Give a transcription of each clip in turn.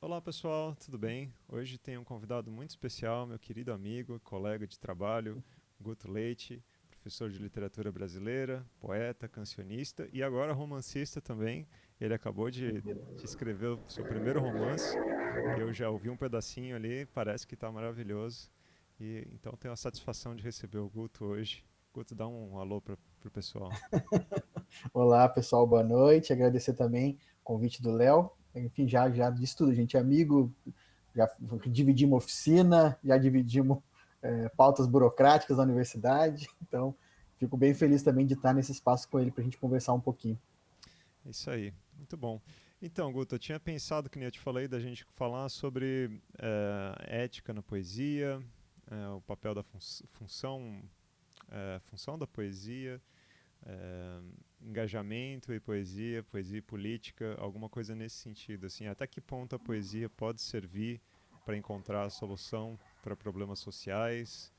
Olá pessoal, tudo bem? Hoje tem um convidado muito especial, meu querido amigo, colega de trabalho, Guto Leite, professor de literatura brasileira, poeta, cancionista e agora romancista também. Ele acabou de escrever o seu primeiro romance e eu já ouvi um pedacinho ali, parece que está maravilhoso. E então tenho a satisfação de receber o Guto hoje. Guto, dá um alô para o pessoal. Olá, pessoal, boa noite. Agradecer também o convite do Léo. Enfim, já disse tudo, gente, amigo, já dividimos oficina, já dividimos pautas burocráticas da universidade. Então, fico bem feliz também de estar nesse espaço com ele para a gente conversar um pouquinho. É isso aí, muito bom. Então, Guto, eu tinha pensado, que nem eu te falei, da gente falar sobre ética na poesia, o papel da função da poesia, eh, engajamento e poesia, poesia e política, alguma coisa nesse sentido. Assim, até que ponto a poesia pode servir para encontrar a solução para problemas sociais,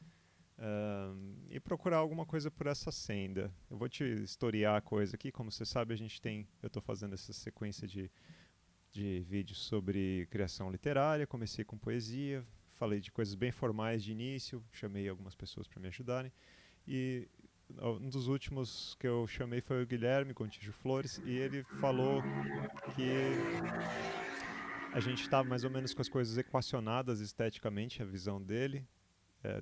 e procurar alguma coisa por essa senda. Eu vou te historiar a coisa aqui, como você sabe, eu estou fazendo essa sequência de vídeos sobre criação literária, comecei com poesia, falei de coisas bem formais de início, chamei algumas pessoas para me ajudarem, e um dos últimos que eu chamei foi o Guilherme Gontijo Flores, e ele falou que a gente estava mais ou menos com as coisas equacionadas esteticamente, a visão dele,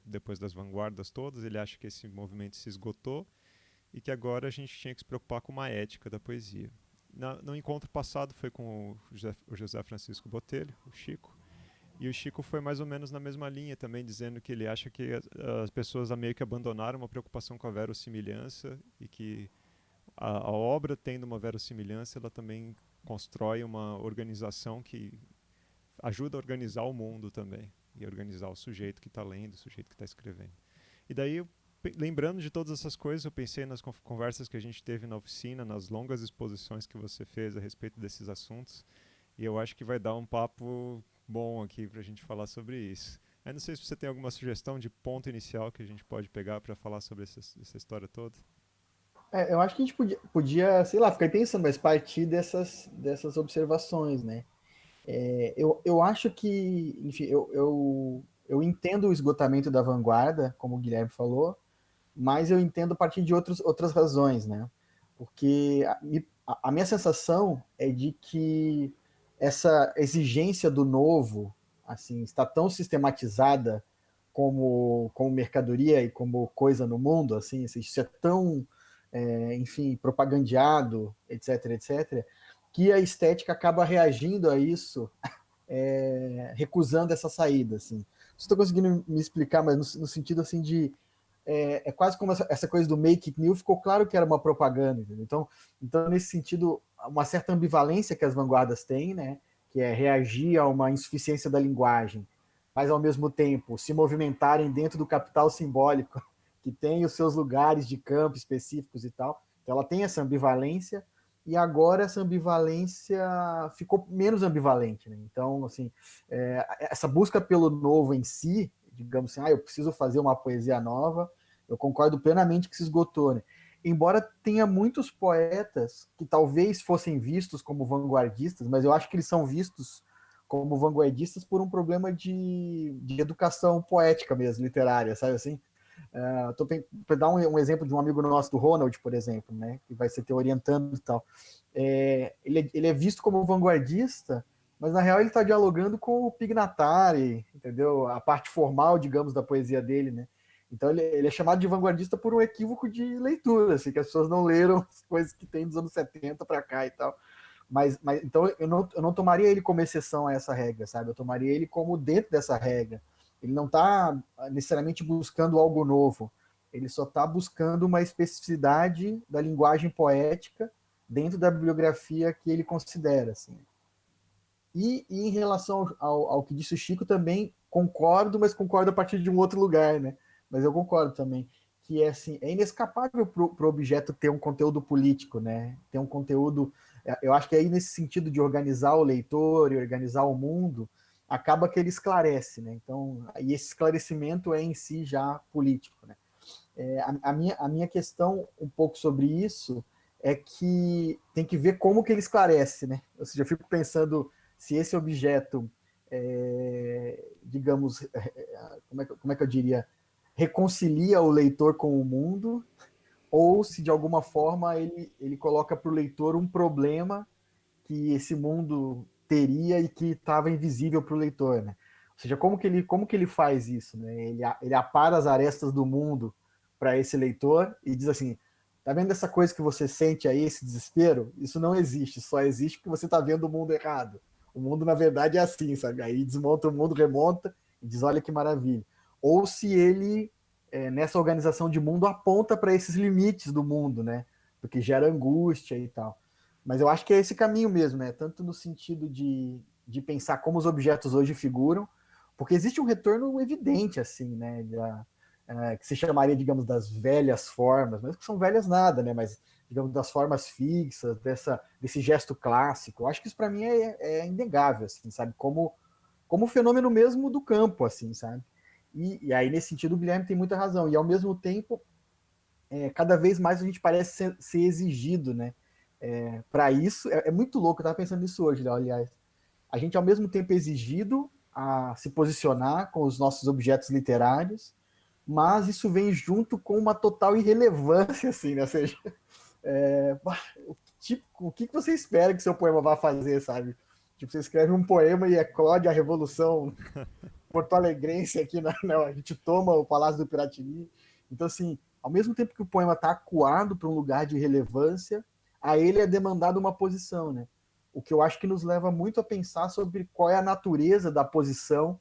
depois das vanguardas todas, ele acha que esse movimento se esgotou e que agora a gente tinha que se preocupar com uma ética da poesia. No encontro passado foi com o José Francisco Botelho, o Chico, e o Chico foi mais ou menos na mesma linha também, dizendo que ele acha que as pessoas meio que abandonaram uma preocupação com a verossimilhança e que a obra, tendo uma verossimilhança, ela também constrói uma organização que ajuda a organizar o mundo também e organizar o sujeito que está lendo, o sujeito que está escrevendo. E daí, lembrando de todas essas coisas, eu pensei nas conversas que a gente teve na oficina, nas longas exposições que você fez a respeito desses assuntos, e eu acho que vai dar um papo bom aqui para a gente falar sobre isso. Eu não sei se você tem alguma sugestão de ponto inicial que a gente pode pegar para falar sobre essa história toda. Eu acho que a gente podia, sei lá, ficar pensando, mas partir dessas observações, né? Eu acho que, enfim, eu entendo o esgotamento da vanguarda, como o Guilherme falou, mas eu entendo a partir de outras razões, né? Porque a minha sensação é de que essa exigência do novo, assim, está tão sistematizada como mercadoria e como coisa no mundo, assim, isso é tão, enfim, propagandeado, etc, etc, que a estética acaba reagindo a isso, recusando essa saída, assim. Estou conseguindo me explicar, mas no sentido assim de quase como essa coisa do make it new ficou claro que era uma propaganda, entendeu? Então, nesse sentido, uma certa ambivalência que as vanguardas têm, né, que é reagir a uma insuficiência da linguagem, mas ao mesmo tempo se movimentarem dentro do capital simbólico, que tem os seus lugares de campo específicos e tal. Então, ela tem essa ambivalência, e agora essa ambivalência ficou menos ambivalente, né? Então, assim, essa busca pelo novo em si, digamos assim, eu preciso fazer uma poesia nova, eu concordo plenamente que se esgotou, né? Embora tenha muitos poetas que talvez fossem vistos como vanguardistas, mas eu acho que eles são vistos como vanguardistas por um problema de educação poética mesmo, literária, sabe assim? Para dar um exemplo de um amigo nosso, do Ronald, por exemplo, né, que vai ser te orientando e tal. Ele é visto como vanguardista, mas na real ele está dialogando com o Pignatari, entendeu? A parte formal, digamos, da poesia dele, né? Então ele é chamado de vanguardista por um equívoco de leitura, assim, que as pessoas não leram as coisas que tem dos anos 70 para cá e tal. Mas então eu não tomaria ele como exceção a essa regra, sabe? Eu tomaria ele como dentro dessa regra. Ele não está necessariamente buscando algo novo. Ele só está buscando uma especificidade da linguagem poética dentro da bibliografia que ele considera, assim. E em relação ao que disse o Chico, também concordo, mas concordo a partir de um outro lugar, né? Mas eu concordo também que assim, é inescapável para o objeto ter um conteúdo político, né? Ter um conteúdo, eu acho que aí nesse sentido de organizar o leitor e organizar o mundo, acaba que ele esclarece, né? Então, e esse esclarecimento é em si já político, né? A minha questão um pouco sobre isso é que tem que ver como que ele esclarece, né? Ou seja, eu fico pensando se esse objeto, digamos, como é que eu diria, reconcilia o leitor com o mundo, ou se de alguma forma ele coloca para o leitor um problema que esse mundo teria e que estava invisível para o leitor, né? Ou seja, como que ele faz isso, né? Ele apara as arestas do mundo para esse leitor e diz assim: tá vendo essa coisa que você sente aí, esse desespero? Isso não existe, só existe porque você está vendo o mundo errado. O mundo, na verdade, é assim, sabe? Aí desmonta o mundo, remonta e diz: olha que maravilha. Ou se ele, nessa organização de mundo, aponta para esses limites do mundo, né? Porque gera angústia e tal. Mas eu acho que é esse caminho mesmo, né? Tanto no sentido de pensar como os objetos hoje figuram, porque existe um retorno evidente, assim, né? Que se chamaria, digamos, das velhas formas, mas que são velhas nada, né? Mas, digamos, das formas fixas, desse gesto clássico. Eu acho que isso para mim é inegável, assim, sabe? Como fenômeno mesmo do campo, assim, sabe? E aí, nesse sentido, o Guilherme tem muita razão. E, ao mesmo tempo, cada vez mais a gente parece ser exigido, né? Para isso, é muito louco, eu estava pensando nisso hoje, aliás. A gente, ao mesmo tempo, é exigido a se posicionar com os nossos objetos literários, mas isso vem junto com uma total irrelevância, assim, né? Ou seja, é, o que você espera que seu poema vá fazer, sabe? Tipo, você escreve um poema e eclode a Revolução porto-alegrense aqui, a gente toma o Palácio do Piratini. Então, assim, ao mesmo tempo que o poema está acuado para um lugar de relevância, a ele é demandada uma posição, né? O que eu acho que nos leva muito a pensar sobre qual é a natureza da posição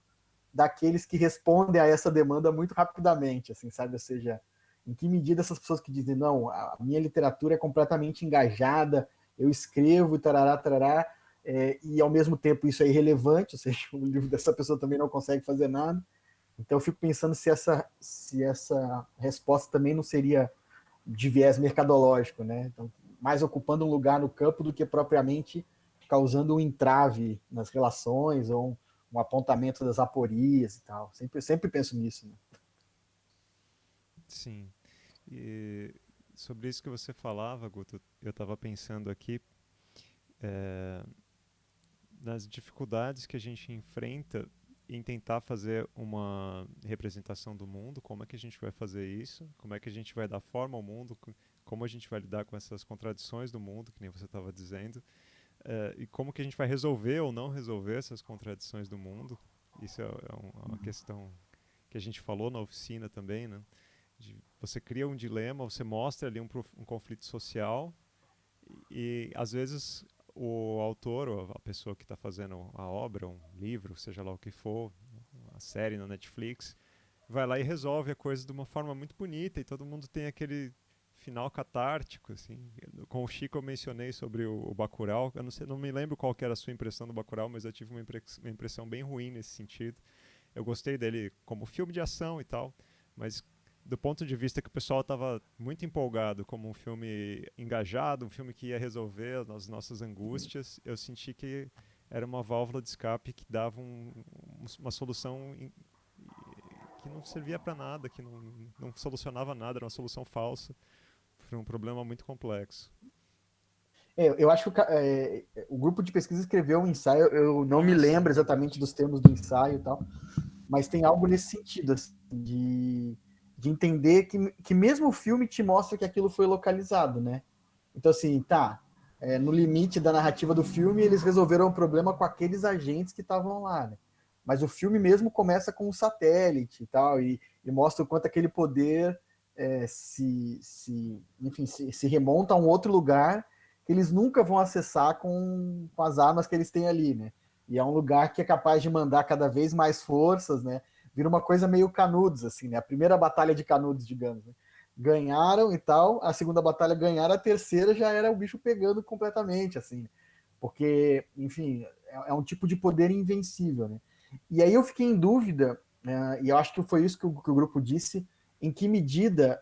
daqueles que respondem a essa demanda muito rapidamente, assim, sabe? Ou seja, em que medida essas pessoas que dizem, não, a minha literatura é completamente engajada, eu escrevo e tarará, tarará, e ao mesmo tempo isso é irrelevante, ou seja, o livro dessa pessoa também não consegue fazer nada. Então eu fico pensando se essa resposta também não seria de viés mercadológico, né? Então, mais ocupando um lugar no campo do que propriamente causando um entrave nas relações ou um apontamento das aporias e tal. Sempre penso nisso. Né? Sim. E sobre isso que você falava, Guto, eu estava pensando aqui é, nas dificuldades que a gente enfrenta em tentar fazer uma representação do mundo, como é que a gente vai fazer isso, como é que a gente vai dar forma ao mundo, como a gente vai lidar com essas contradições do mundo, que nem você estava dizendo, e como que a gente vai resolver ou não resolver essas contradições do mundo. Isso é uma questão que a gente falou na oficina também, né? Você cria um dilema, você mostra ali um conflito social e às vezes o autor ou a pessoa que está fazendo a obra, um livro, seja lá o que for, a série na Netflix, vai lá e resolve a coisa de uma forma muito bonita e todo mundo tem aquele final catártico, assim. Com o Chico eu mencionei sobre o Bacurau, eu não sei, não me lembro qual que era a sua impressão do Bacurau, mas eu tive uma impressão bem ruim nesse sentido. Eu gostei dele como filme de ação e tal, mas do ponto de vista que o pessoal estava muito empolgado como um filme engajado, um filme que ia resolver as nossas angústias, eu senti que era uma válvula de escape que dava uma solução que não servia para nada, que não solucionava nada, era uma solução falsa para um problema muito complexo. Eu acho que o grupo de pesquisa escreveu um ensaio, eu não me lembro exatamente dos termos do ensaio e tal, mas tem algo nesse sentido, assim, de entender que mesmo o filme te mostra que aquilo foi localizado, né? Então, assim, tá, no limite da narrativa do filme, eles resolveram o problema com aqueles agentes que estavam lá, né? Mas o filme mesmo começa com um satélite e tal, e mostra o quanto aquele poder enfim, se remonta a um outro lugar que eles nunca vão acessar com as armas que eles têm ali, né? E é um lugar que é capaz de mandar cada vez mais forças, né? Vira uma coisa meio Canudos, assim, né? A primeira batalha de Canudos, digamos, né? Ganharam e tal, a segunda batalha ganharam, a terceira já era o bicho pegando completamente, assim, porque, enfim, é um tipo de poder invencível, né? E aí eu fiquei em dúvida, e eu acho que foi isso que o grupo disse, em que medida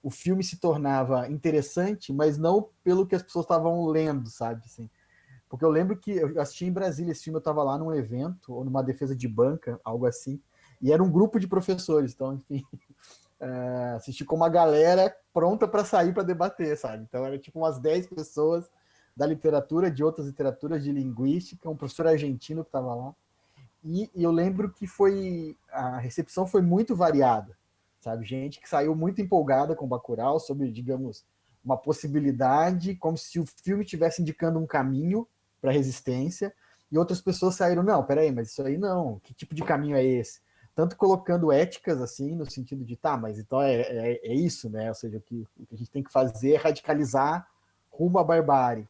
o filme se tornava interessante, mas não pelo que as pessoas estavam lendo, sabe? Assim, porque eu lembro que eu assisti em Brasília esse filme, eu estava lá num evento, ou numa defesa de banca, algo assim, e era um grupo de professores, então, enfim, assisti com uma galera pronta para sair para debater, sabe? Então era tipo umas 10 pessoas da literatura, de outras literaturas, de linguística, um professor argentino que estava lá. E eu lembro que a recepção foi muito variada, sabe? Gente que saiu muito empolgada com Bacurau sobre, digamos, uma possibilidade, como se o filme estivesse indicando um caminho para a resistência, e outras pessoas saíram, não, peraí, mas isso aí não, que tipo de caminho é esse? Tanto colocando éticas, assim, no sentido de, tá, mas então é isso, né? Ou seja, o que a gente tem que fazer é radicalizar rumo à barbárie,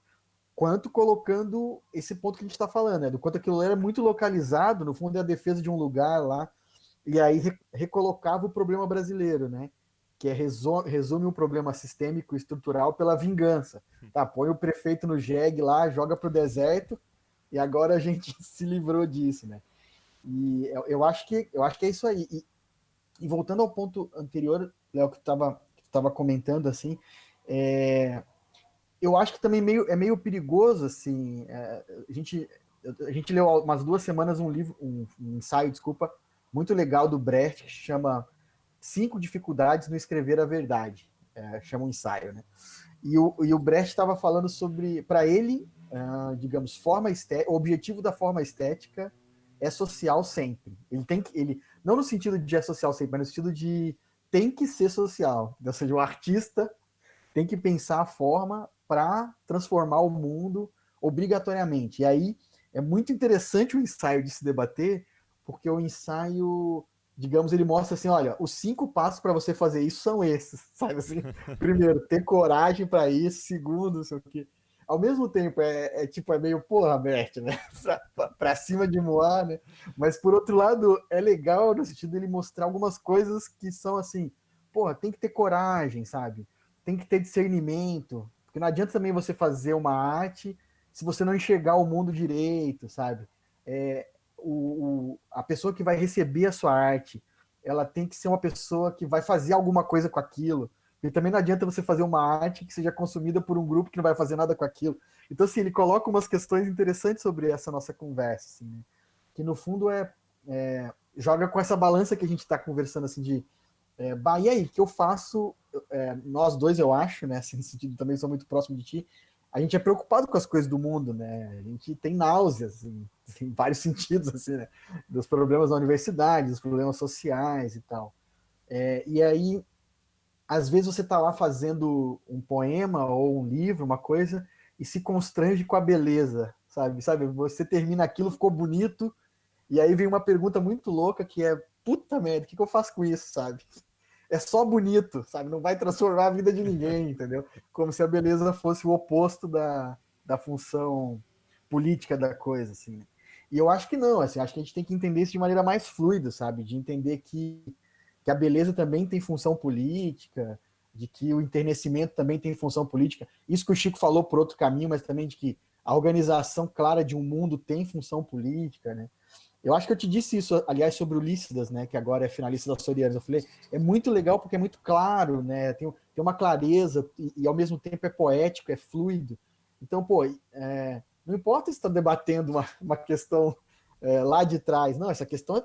quanto colocando esse ponto que a gente está falando, né? Do quanto aquilo era muito localizado, no fundo é a defesa de um lugar lá, e aí recolocava o problema brasileiro, né? Que resume um problema sistêmico estrutural pela vingança. Tá, põe o prefeito no jegue lá, joga pro deserto, e agora a gente se livrou disso, né? E eu acho que é isso aí. E voltando ao ponto anterior, Léo, que tu tava comentando, assim, eu acho que também é meio perigoso, assim, a gente leu há umas 2 semanas um livro, um ensaio, desculpa, muito legal do Brecht, que se chama Cinco Dificuldades no Escrever a Verdade, chama um ensaio, né? E o Brecht estava falando sobre, para ele, digamos, o objetivo da forma estética é social sempre. Não no sentido de é social sempre, mas no sentido de tem que ser social. Ou seja, o artista tem que pensar a forma para transformar o mundo obrigatoriamente. E aí é muito interessante o ensaio de se debater, porque o ensaio, digamos, ele mostra assim, olha, os 5 passos para você fazer isso são esses, sabe assim? Primeiro, ter coragem para isso. Segundo, não sei o quê. Ao mesmo tempo, tipo, é meio, porra, Bert, né? Pra cima de Moá, né? Mas, por outro lado, é legal no sentido dele mostrar algumas coisas que são assim, porra, tem que ter coragem, sabe? Tem que ter discernimento, porque não adianta também você fazer uma arte se você não enxergar o mundo direito, sabe? A pessoa que vai receber a sua arte, ela tem que ser uma pessoa que vai fazer alguma coisa com aquilo. E também não adianta você fazer uma arte que seja consumida por um grupo que não vai fazer nada com aquilo. Então, assim, ele coloca umas questões interessantes sobre essa nossa conversa, assim, né? Que no fundo joga com essa balança que a gente está conversando, assim, de bah, e aí, o que eu faço? Nós dois, eu acho, né? Assim, no sentido, também sou muito próximo de ti. A gente é preocupado com as coisas do mundo, né? A gente tem náuseas em vários sentidos, assim, né? Dos problemas da universidade, dos problemas sociais e tal. E aí, às vezes você está lá fazendo um poema ou um livro, uma coisa, e se constrange com a beleza, sabe? Sabe? Você termina aquilo, ficou bonito, e aí vem uma pergunta muito louca que é, puta merda, o que eu faço com isso, sabe? É só bonito, sabe? Não vai transformar a vida de ninguém, entendeu? Como se a beleza fosse o oposto da função política da coisa, assim, né? E eu acho que não, assim, acho que a gente tem que entender isso de maneira mais fluida, sabe? De entender que a beleza também tem função política, de que o enternecimento também tem função política. Isso que o Chico falou por outro caminho, mas também de que a organização clara de um mundo tem função política, né? Eu acho que eu te disse isso, aliás, sobre o Lícidas, né, que agora é finalista da Sorianos. Eu falei, é muito legal porque é muito claro, né, tem uma clareza e ao mesmo tempo é poético, é fluido. Então, pô, não importa se está debatendo uma questão lá de trás, não, essa questão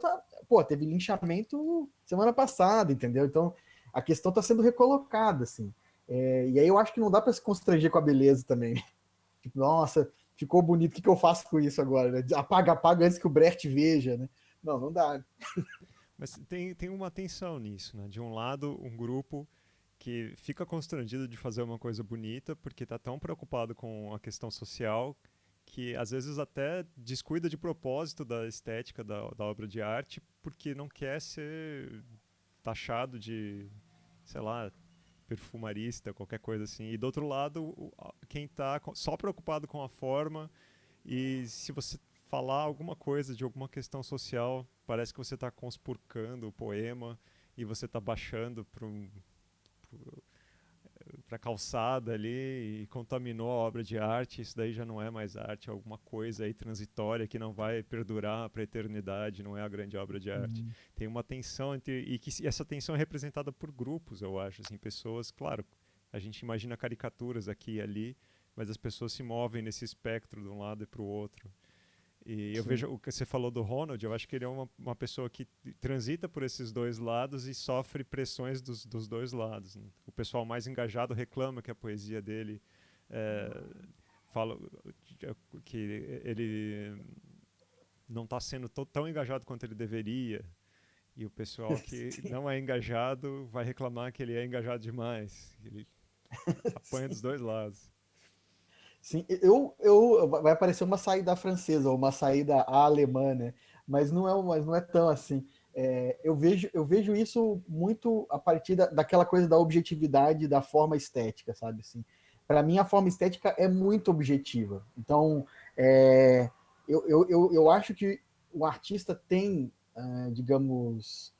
pô, teve linchamento semana passada, entendeu? Então, a questão está sendo recolocada, assim. E aí eu acho que não dá para se constranger com a beleza também. Tipo, nossa, ficou bonito, o que eu faço com isso agora? Né? Apaga antes que o Brecht veja, né? Não dá. Mas tem uma tensão nisso, né? De um lado, um grupo que fica constrangido de fazer uma coisa bonita porque está tão preocupado com a questão social que às vezes até descuida de propósito da estética da obra de arte porque não quer ser taxado de, sei lá, perfumarista, qualquer coisa assim. E do outro lado, quem está só preocupado com a forma e se você falar alguma coisa de alguma questão social, parece que você está conspurcando o poema e você está baixando para a calçada ali e contaminou a obra de arte. Isso daí já não é mais arte, é alguma coisa aí transitória que não vai perdurar para a eternidade, não é a grande obra de arte. Tem uma tensão e essa tensão é representada por grupos, eu acho, assim, pessoas, claro, a gente imagina caricaturas aqui e ali, mas as pessoas se movem nesse espectro de um lado e para o outro. E eu vejo o que você falou do Ronald, eu acho que ele é uma pessoa que transita por esses dois lados e sofre pressões dos dois lados. Né? O pessoal mais engajado reclama que a poesia dele é, fala que ele não está sendo tão engajado quanto ele deveria, e o pessoal que não é engajado vai reclamar que ele é engajado demais. Ele apanha dos dois lados. Sim, vai parecer uma saída francesa ou uma saída alemã, né? Mas não é tão assim. Eu vejo isso muito a partir daquela coisa da objetividade da forma estética, sabe? Assim, para mim, a forma estética é muito objetiva. Então, eu acho que o artista tem, digamos,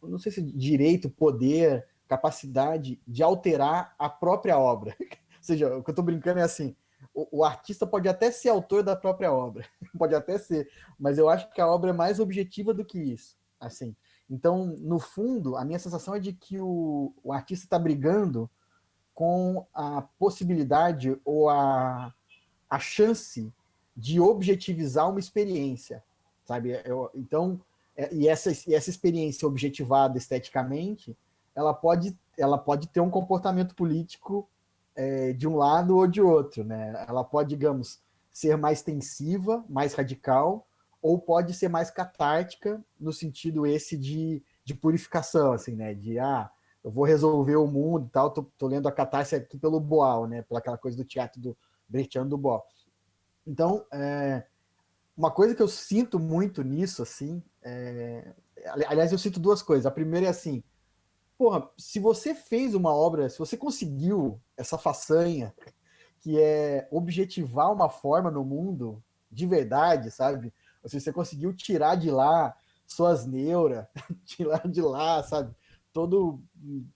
não sei se direito, poder, capacidade de alterar a própria obra. Ou seja, o que eu estou brincando é assim, o artista pode até ser autor da própria obra, pode até ser, mas eu acho que a obra é mais objetiva do que isso. Assim, então, no fundo, a minha sensação é de que o artista está brigando com a possibilidade ou a chance de objetivizar uma experiência, sabe? Então, e essa experiência objetivada esteticamente, ela pode ter um comportamento político de um lado ou de outro, né? Ela pode, digamos, ser mais tensiva, mais radical, ou pode ser mais catártica, no sentido esse de purificação, assim, né? Eu vou resolver o mundo e tal, tô lendo a catarse aqui pelo Boal, né? Pela aquela coisa do teatro do Brechando do Boal. Então, uma coisa que eu sinto muito nisso, assim, aliás, eu sinto duas coisas. A primeira é assim, porra, se você fez uma obra, se você conseguiu essa façanha, que é objetivar uma forma no mundo, de verdade, sabe? Ou seja, você conseguiu tirar de lá suas neuras, tirar de lá, sabe? Todo,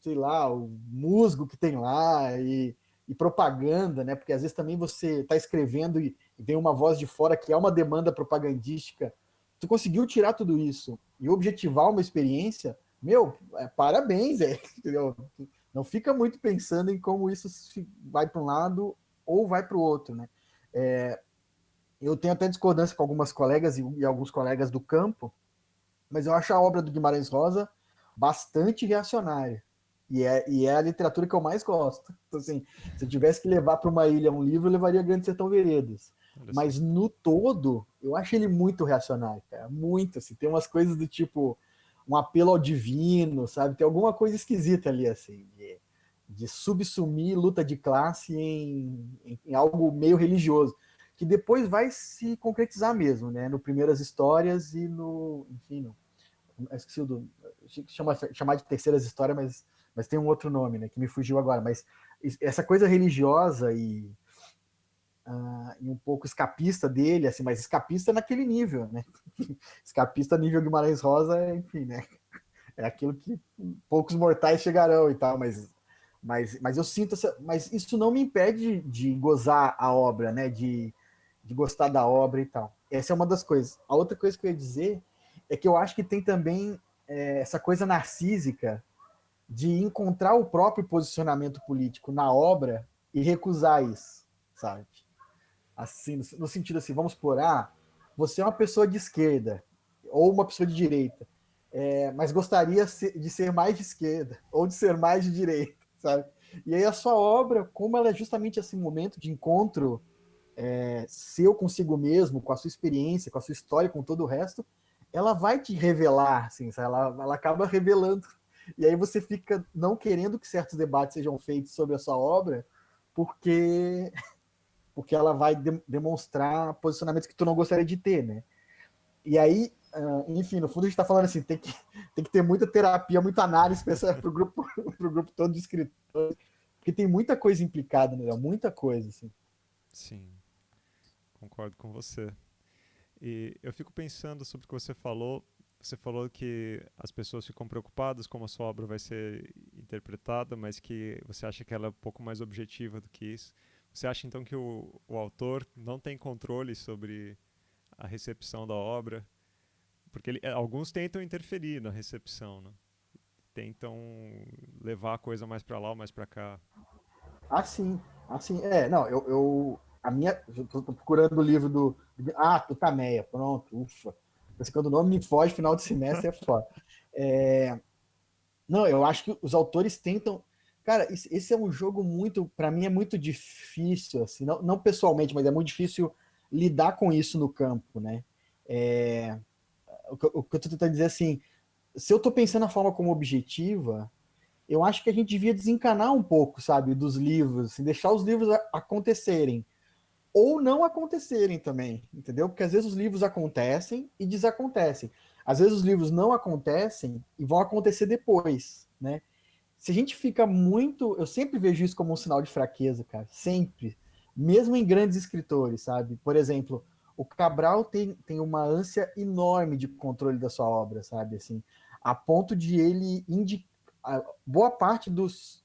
sei lá, o musgo que tem lá e propaganda, né? Porque às vezes também você está escrevendo e vem uma voz de fora que é uma demanda propagandística. Tu conseguiu tirar tudo isso e objetivar uma experiência, meu, parabéns, entendeu? Não fica muito pensando em como isso vai para um lado ou vai para o outro, né? Eu tenho até discordância com algumas colegas e alguns colegas do campo, mas eu acho a obra do Guimarães Rosa bastante reacionária. E é a literatura que eu mais gosto. Então, assim, se eu tivesse que levar para uma ilha um livro, eu levaria Grande Sertão Veredas. Olha só. Mas no todo, eu acho ele muito reacionário, cara. Muito, assim. Tem umas coisas do tipo um apelo ao divino, sabe? Tem alguma coisa esquisita ali, assim, de subsumir luta de classe em algo meio religioso, que depois vai se concretizar mesmo, né? No Primeiras Histórias e no, enfim, esqueci do, chamar de Terceiras Histórias, mas tem um outro nome, né? Que me fugiu agora. Mas essa coisa religiosa e um pouco escapista dele, assim, mas escapista naquele nível, né? Escapista nível Guimarães Rosa, enfim, né? É aquilo que poucos mortais chegarão e tal, mas eu sinto mas isso não me impede de gozar a obra, né? De gostar da obra e tal. Essa é uma das coisas. A outra coisa que eu ia dizer é que eu acho que tem também essa coisa narcísica de encontrar o próprio posicionamento político na obra e recusar isso, sabe? Assim, no sentido assim, vamos por, você é uma pessoa de esquerda ou uma pessoa de direita, mas gostaria de ser mais de esquerda ou de ser mais de direita, sabe? E aí a sua obra, como ela é justamente esse momento de encontro seu consigo mesmo, com a sua experiência, com a sua história, com todo o resto, ela vai te revelar, assim, ela acaba revelando. E aí você fica não querendo que certos debates sejam feitos sobre a sua obra, porque ela vai demonstrar posicionamentos que tu não gostaria de ter, né? E aí, enfim, no fundo a gente está falando assim, tem que ter muita terapia, muita análise para o grupo, pro grupo todo de escritores, porque tem muita coisa implicada, né? Muita coisa, assim. Sim, concordo com você. E eu fico pensando sobre o que você falou. Você falou que as pessoas ficam preocupadas como a sua obra vai ser interpretada, mas que você acha que ela é um pouco mais objetiva do que isso. Você acha então que o autor não tem controle sobre a recepção da obra? Porque alguns tentam interferir na recepção, né? Tentam levar a coisa mais para lá ou mais para cá. Assim, assim, não, eu tô procurando o livro do Tameia, pronto, ufa. Mas quando o nome me foge, final de semestre é foda. Não, eu acho que os autores tentam, Cara, esse é um jogo muito, para mim é muito difícil, assim, não pessoalmente, mas é muito difícil lidar com isso no campo, né? É, o que eu tô tentando dizer assim, se eu tô pensando a forma como objetiva, eu acho que a gente devia desencanar um pouco, sabe, dos livros, assim, deixar os livros acontecerem ou não acontecerem também, entendeu? Porque às vezes os livros acontecem e desacontecem. Às vezes os livros não acontecem e vão acontecer depois, né? Se a gente fica muito. Eu sempre vejo isso como um sinal de fraqueza, cara. Sempre. Mesmo em grandes escritores, sabe? Por exemplo, o Cabral tem uma ânsia enorme de controle da sua obra, sabe? Assim, a ponto de ele indicar. Boa parte dos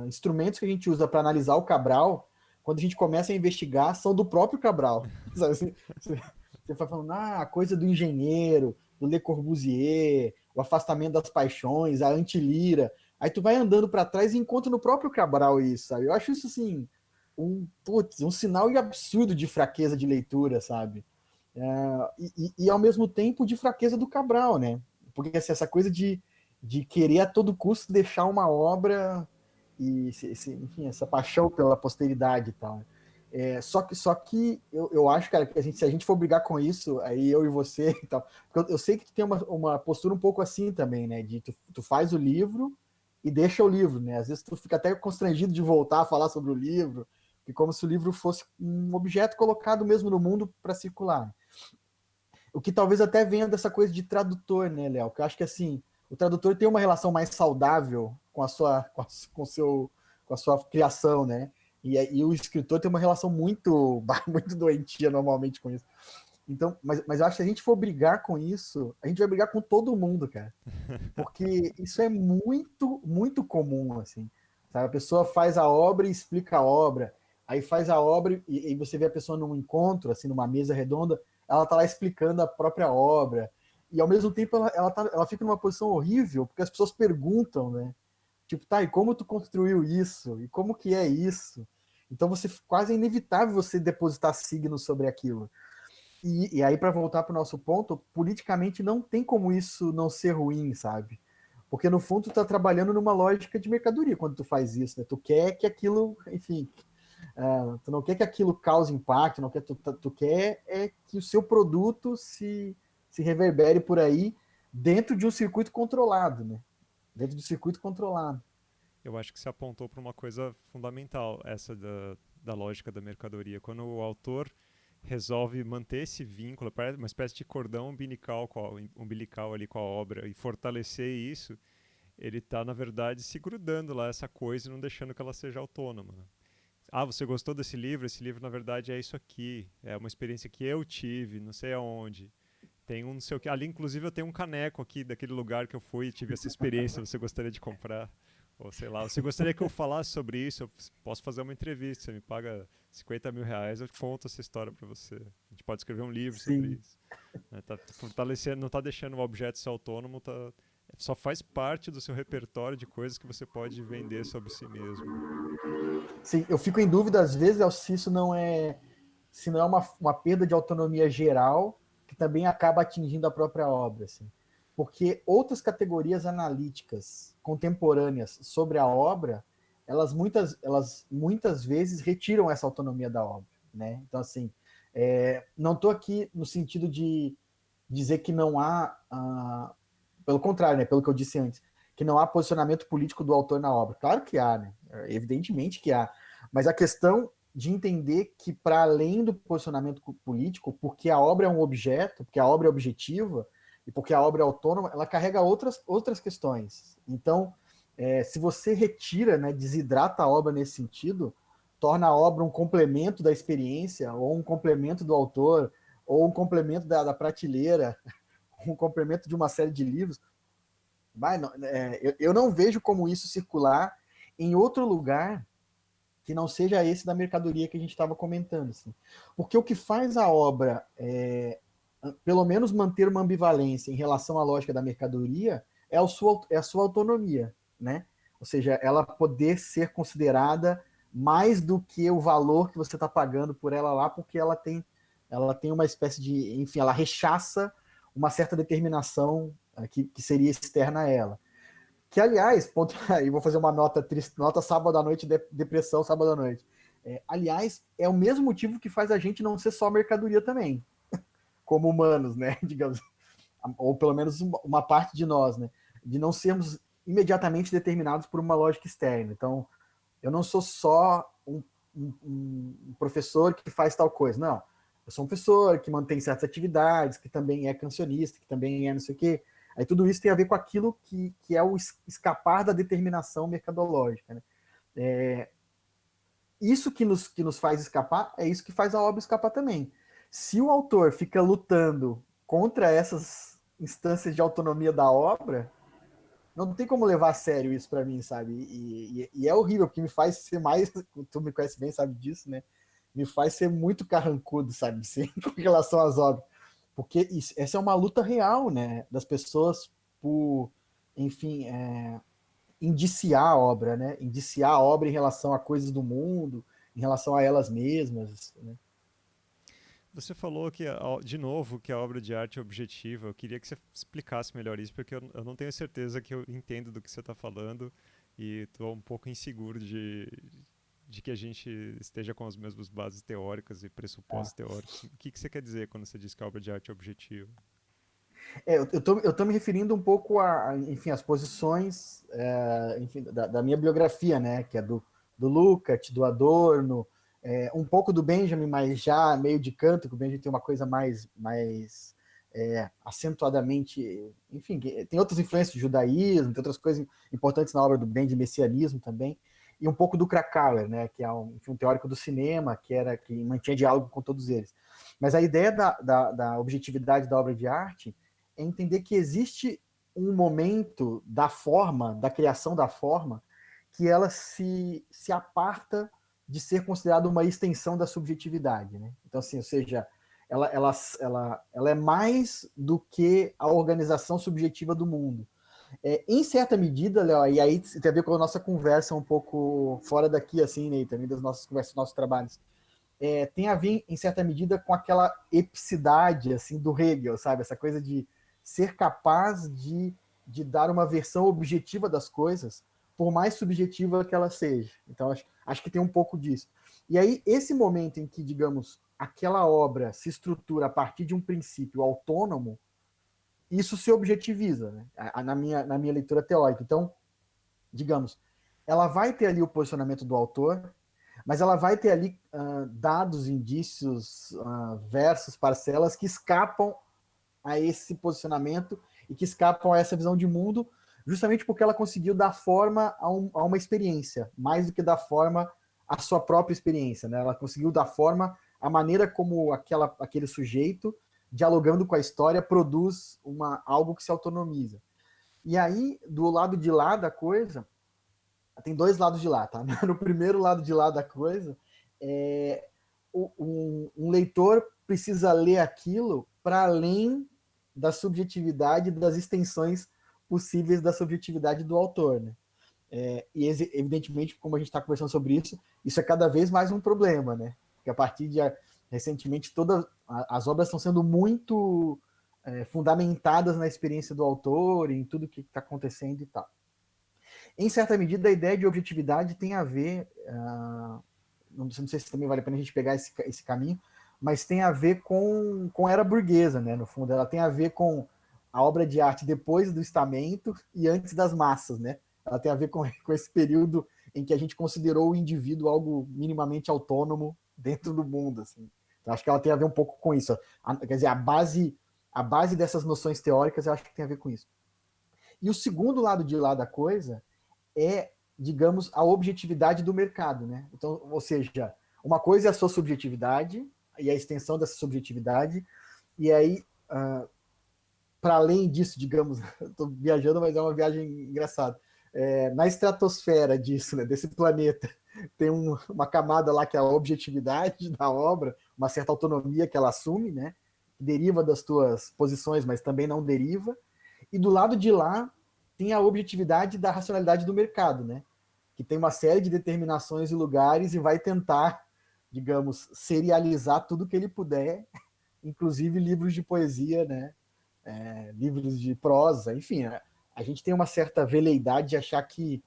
instrumentos que a gente usa para analisar o Cabral, quando a gente começa a investigar, são do próprio Cabral. Sabe? Você vai falando, a coisa do engenheiro, do Le Corbusier, o afastamento das paixões, a antilira. Aí tu vai andando para trás e encontra no próprio Cabral isso, sabe? Eu acho isso, assim, um sinal absurdo de fraqueza de leitura, sabe? E ao mesmo tempo de fraqueza do Cabral, né? Porque assim, essa coisa de querer a todo custo deixar uma obra e, enfim, essa paixão pela posteridade e tal. Só que eu acho, cara, que se a gente for brigar com isso, aí eu e você e tal, eu sei que tu tem uma postura um pouco assim também, né? De tu faz o livro e deixa o livro, né? Às vezes tu fica até constrangido de voltar a falar sobre o livro, que como se o livro fosse um objeto colocado mesmo no mundo para circular. O que talvez até venha dessa coisa de tradutor, né, Léo? Que eu acho que assim, o tradutor tem uma relação mais saudável com a sua, com a sua criação, né? E o escritor tem uma relação muito, muito doentia normalmente com isso. Então, mas eu acho que se a gente for brigar com isso, a gente vai brigar com todo mundo, cara. Porque isso é muito, muito comum, assim. Sabe? A pessoa faz a obra e explica a obra. Aí faz a obra e você vê a pessoa num encontro, assim, numa mesa redonda, ela tá lá explicando a própria obra. E ao mesmo tempo ela fica numa posição horrível, porque as pessoas perguntam, né? Tipo, tá, e como tu construiu isso? E como que é isso? Então você quase é inevitável você depositar signos sobre aquilo. E aí, para voltar para o nosso ponto, politicamente não tem como isso não ser ruim, sabe? Porque no fundo tu tá trabalhando numa lógica de mercadoria quando tu faz isso, né? Tu quer que aquilo, enfim, tu não quer que aquilo cause impacto, não quer, tu quer é que o seu produto se reverbere por aí dentro de um circuito controlado, né? Dentro do circuito controlado. Eu acho que se apontou para uma coisa fundamental, essa da lógica da mercadoria. Quando o autor resolve manter esse vínculo, parece uma espécie de cordão umbilical ali com a obra e fortalecer isso, ele está, na verdade, se grudando lá essa coisa e não deixando que ela seja autônoma. Né? Ah, você gostou desse livro? Esse livro, na verdade, é isso aqui. É uma experiência que eu tive, não sei aonde. Tem um não sei o que. Ali, inclusive, eu tenho um caneco aqui daquele lugar que eu fui e tive essa experiência. Você gostaria de comprar? Ou sei lá, você gostaria que eu falasse sobre isso? Eu posso fazer uma entrevista. Você me paga R$ 50.000, eu conto essa história para você. A gente pode escrever um livro sobre Sim. isso. Tá fortalecendo, não tá deixando o objeto ser autônomo, só faz parte do seu repertório de coisas que você pode vender sobre si mesmo. Sim, eu fico em dúvida às vezes se isso não é uma perda de autonomia geral que também acaba atingindo a própria obra, assim. Porque outras categorias analíticas contemporâneas sobre a obra, elas muitas vezes retiram essa autonomia da obra, né? Então, assim, não estou aqui no sentido de dizer que não há, pelo contrário, né, pelo que eu disse antes, que não há posicionamento político do autor na obra. Claro que há, né? Evidentemente que há. Mas a questão de entender que, para além do posicionamento político, porque a obra é um objeto, porque a obra é objetiva, e porque a obra é autônoma, ela carrega outras questões. Então, se você retira, né, desidrata a obra nesse sentido, torna a obra um complemento da experiência, ou um complemento do autor, ou um complemento da prateleira, um complemento de uma série de livros. Eu não vejo como isso circular em outro lugar que não seja esse da mercadoria que a gente estava comentando. Assim. Porque o que faz a obra, pelo menos manter uma ambivalência em relação à lógica da mercadoria, é a sua autonomia. Né? Ou seja, ela poder ser considerada mais do que o valor que você está pagando por ela lá, porque ela tem uma espécie de. Enfim, ela rechaça uma certa determinação que seria externa a ela. Que, aliás, ponto aí, vou fazer uma nota triste, nota sábado à noite, depressão sábado à noite. Aliás, é o mesmo motivo que faz a gente não ser só mercadoria também, como humanos, né? Digamos, ou pelo menos uma parte de nós, né? De não sermos imediatamente determinados por uma lógica externa. Então, eu não sou só um professor que faz tal coisa, não. Eu sou um professor que mantém certas atividades, que também é cancionista, que também é não sei o quê. Aí tudo isso tem a ver com aquilo que é o escapar da determinação mercadológica. Né? Isso que nos faz escapar é isso que faz a obra escapar também. Se o autor fica lutando contra essas instâncias de autonomia da obra, não tem como levar a sério isso para mim, sabe? E é horrível, porque me faz ser mais. Tu me conhece bem, sabe disso, né? Me faz ser muito carrancudo, sabe? Sim, com relação às obras. Porque essa é uma luta real, né? Das pessoas por, enfim, indiciar a obra, né? Indiciar a obra em relação a coisas do mundo, em relação a elas mesmas, né? Você falou que, de novo, que a obra de arte é objetiva. Eu queria que você explicasse melhor isso, porque eu não tenho certeza que eu entendo do que você está falando e estou um pouco inseguro de que a gente esteja com as mesmas bases teóricas e pressupostos Ah. teóricos. O que você quer dizer quando você diz que a obra de arte é objetiva? Eu tô me referindo um pouco enfim, as posições, enfim, da minha biografia, né, que é do Lukács, do Adorno, um pouco do Benjamin, mas já meio de canto, que o Benjamin tem uma coisa mais acentuadamente, enfim, tem outras influências do judaísmo, tem outras coisas importantes na obra do Benjamin, messianismo também, e um pouco do Krakauer, né, que é enfim, um teórico do cinema, que mantinha diálogo com todos eles. Mas a ideia da objetividade da obra de arte é entender que existe um momento da forma, da criação da forma, que ela se aparta de ser considerada uma extensão da subjetividade. Né? Então, assim, ou seja, ela é mais do que a organização subjetiva do mundo. Em certa medida, Léo, e aí tem a ver com a nossa conversa um pouco fora daqui, assim, né, também das nossas conversas, dos nossos trabalhos, tem a ver, em certa medida, com aquela epicidade assim, do Hegel, sabe? Essa coisa de ser capaz de dar uma versão objetiva das coisas, por mais subjetiva que ela seja. Então, acho que tem um pouco disso. E aí, esse momento em que, digamos, aquela obra se estrutura a partir de um princípio autônomo, isso se objetiviza, né? Na minha leitura teórica. Então, digamos, ela vai ter ali o posicionamento do autor, mas ela vai ter ali dados, indícios, versos, parcelas que escapam a esse posicionamento e que escapam a essa visão de mundo, justamente porque ela conseguiu dar forma a uma experiência, mais do que dar forma à sua própria experiência. Né? Ela conseguiu dar forma à maneira como aquele sujeito, dialogando com a história, produz algo que se autonomiza. E aí, do lado de lá da coisa, tem dois lados de lá, tá? No primeiro lado de lá da coisa, um leitor precisa ler aquilo para além da subjetividade, das extensões possíveis da subjetividade do autor, né? E evidentemente, como a gente está conversando sobre isso, isso é cada vez mais um problema, né? Porque a partir de recentemente todas as obras estão sendo muito fundamentadas na experiência do autor, em tudo que está acontecendo e tal. Em certa medida, a ideia de objetividade tem a ver, não sei se também vale a pena a gente pegar esse caminho, mas tem a ver com a era burguesa, né? No fundo, ela tem a ver com a obra de arte depois do estamento e antes das massas, né? Ela tem a ver com esse período em que a gente considerou o indivíduo algo minimamente autônomo dentro do mundo, assim. Então, acho que ela tem a ver um pouco com isso. Quer dizer, a base dessas noções teóricas, eu acho que tem a ver com isso. E o segundo lado de lá da coisa é, digamos, a objetividade do mercado, né? Então, ou seja, uma coisa é a sua subjetividade e a extensão dessa subjetividade, e aí, para além disso, digamos, estou viajando, mas é uma viagem engraçada. Na estratosfera disso, né, desse planeta, tem uma camada lá que é a objetividade da obra, uma certa autonomia que ela assume, né? Que deriva das tuas posições, mas também não deriva. E do lado de lá tem a objetividade da racionalidade do mercado, né? Que tem uma série de determinações e lugares e vai tentar, digamos, serializar tudo que ele puder, inclusive livros de poesia, né? Livros de prosa, enfim, a gente tem uma certa veleidade de achar que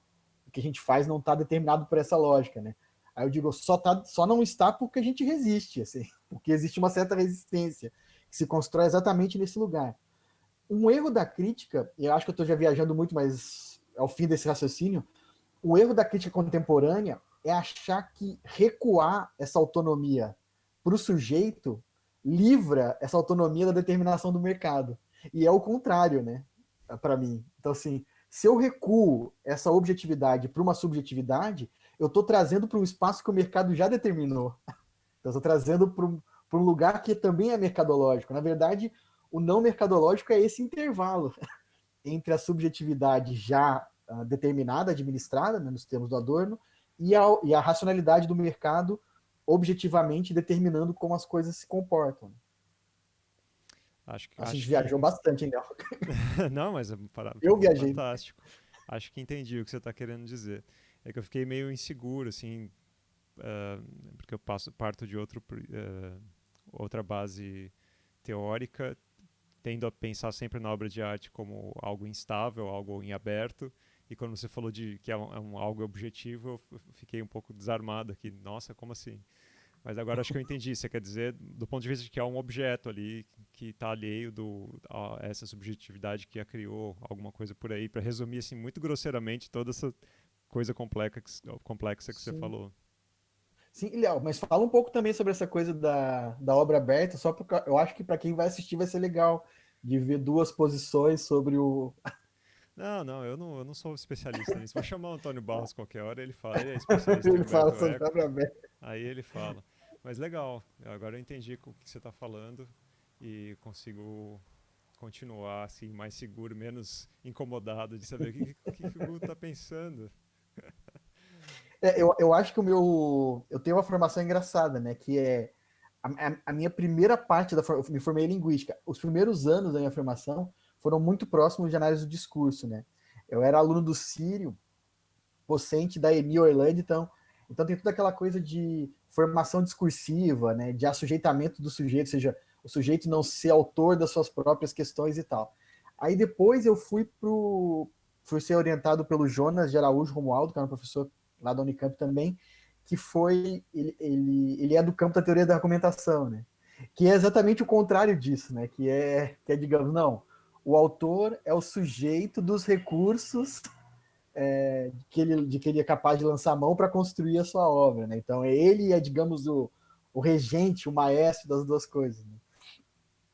o que a gente faz não está determinado por essa lógica, né? Aí eu digo, só não está porque a gente resiste, assim, porque existe uma certa resistência que se constrói exatamente nesse lugar. Um erro da crítica, e eu acho que eu estou já viajando muito, mas ao fim desse raciocínio, o erro da crítica contemporânea é achar que recuar essa autonomia para o sujeito livra essa autonomia da determinação do mercado. E é o contrário, né? Para mim. Então, assim, se eu recuo essa objetividade para uma subjetividade, eu estou trazendo para um espaço que o mercado já determinou. Então, estou trazendo para um lugar que também é mercadológico. Na verdade, o não mercadológico é esse intervalo entre a subjetividade já determinada, administrada, né, nos termos do Adorno, e a racionalidade do mercado objetivamente determinando como as coisas se comportam. A gente Acho viajou que... bastante, hein, Léo? Não, mas Eu viajei. fantástico. Acho que entendi o que você está querendo dizer. É que eu fiquei meio inseguro, assim, porque eu parto de outra base teórica, tendo a pensar sempre na obra de arte como algo instável, algo em aberto, e quando você falou de que algo objetivo, eu fiquei um pouco desarmado aqui. Nossa, como assim? Mas agora acho que eu entendi. Você quer dizer, do ponto de vista de que há um objeto ali que está alheio a essa subjetividade que a criou, alguma coisa por aí, para resumir assim muito grosseiramente toda essa coisa complexa que você Sim. falou. Sim, Léo, mas fala um pouco também sobre essa coisa da obra aberta, só porque eu acho que para quem vai assistir vai ser legal de ver duas posições sobre o. Não, eu não sou especialista nisso. Vou chamar o Antônio Barros qualquer hora, ele fala, ele é especialista em Ele fala Humberto sobre a Eco, obra aberta. aí ele fala. Mas legal, agora eu entendi o que você está falando e consigo continuar assim, mais seguro, menos incomodado de saber o que o Gu está pensando. Eu acho que eu tenho uma formação engraçada, né? Que é a minha primeira parte eu me formei em linguística. Os primeiros anos da minha formação foram muito próximos de análise do discurso, né? Eu era aluno do Círio, docente da EMI Orlando, então tem toda aquela coisa de formação discursiva, né? De assujeitamento do sujeito, ou seja, o sujeito não ser autor das suas próprias questões e tal. Aí depois eu fui ser orientado pelo Jonas de Araújo Romualdo, que era um professor lá da Unicamp também, que ele é do campo da teoria da argumentação, né? Que é exatamente o contrário disso, né? Que é, digamos, não, o autor é o sujeito dos recursos de que ele é capaz de lançar a mão para construir a sua obra, né? Então ele é, digamos, o regente, o maestro das duas coisas. Né?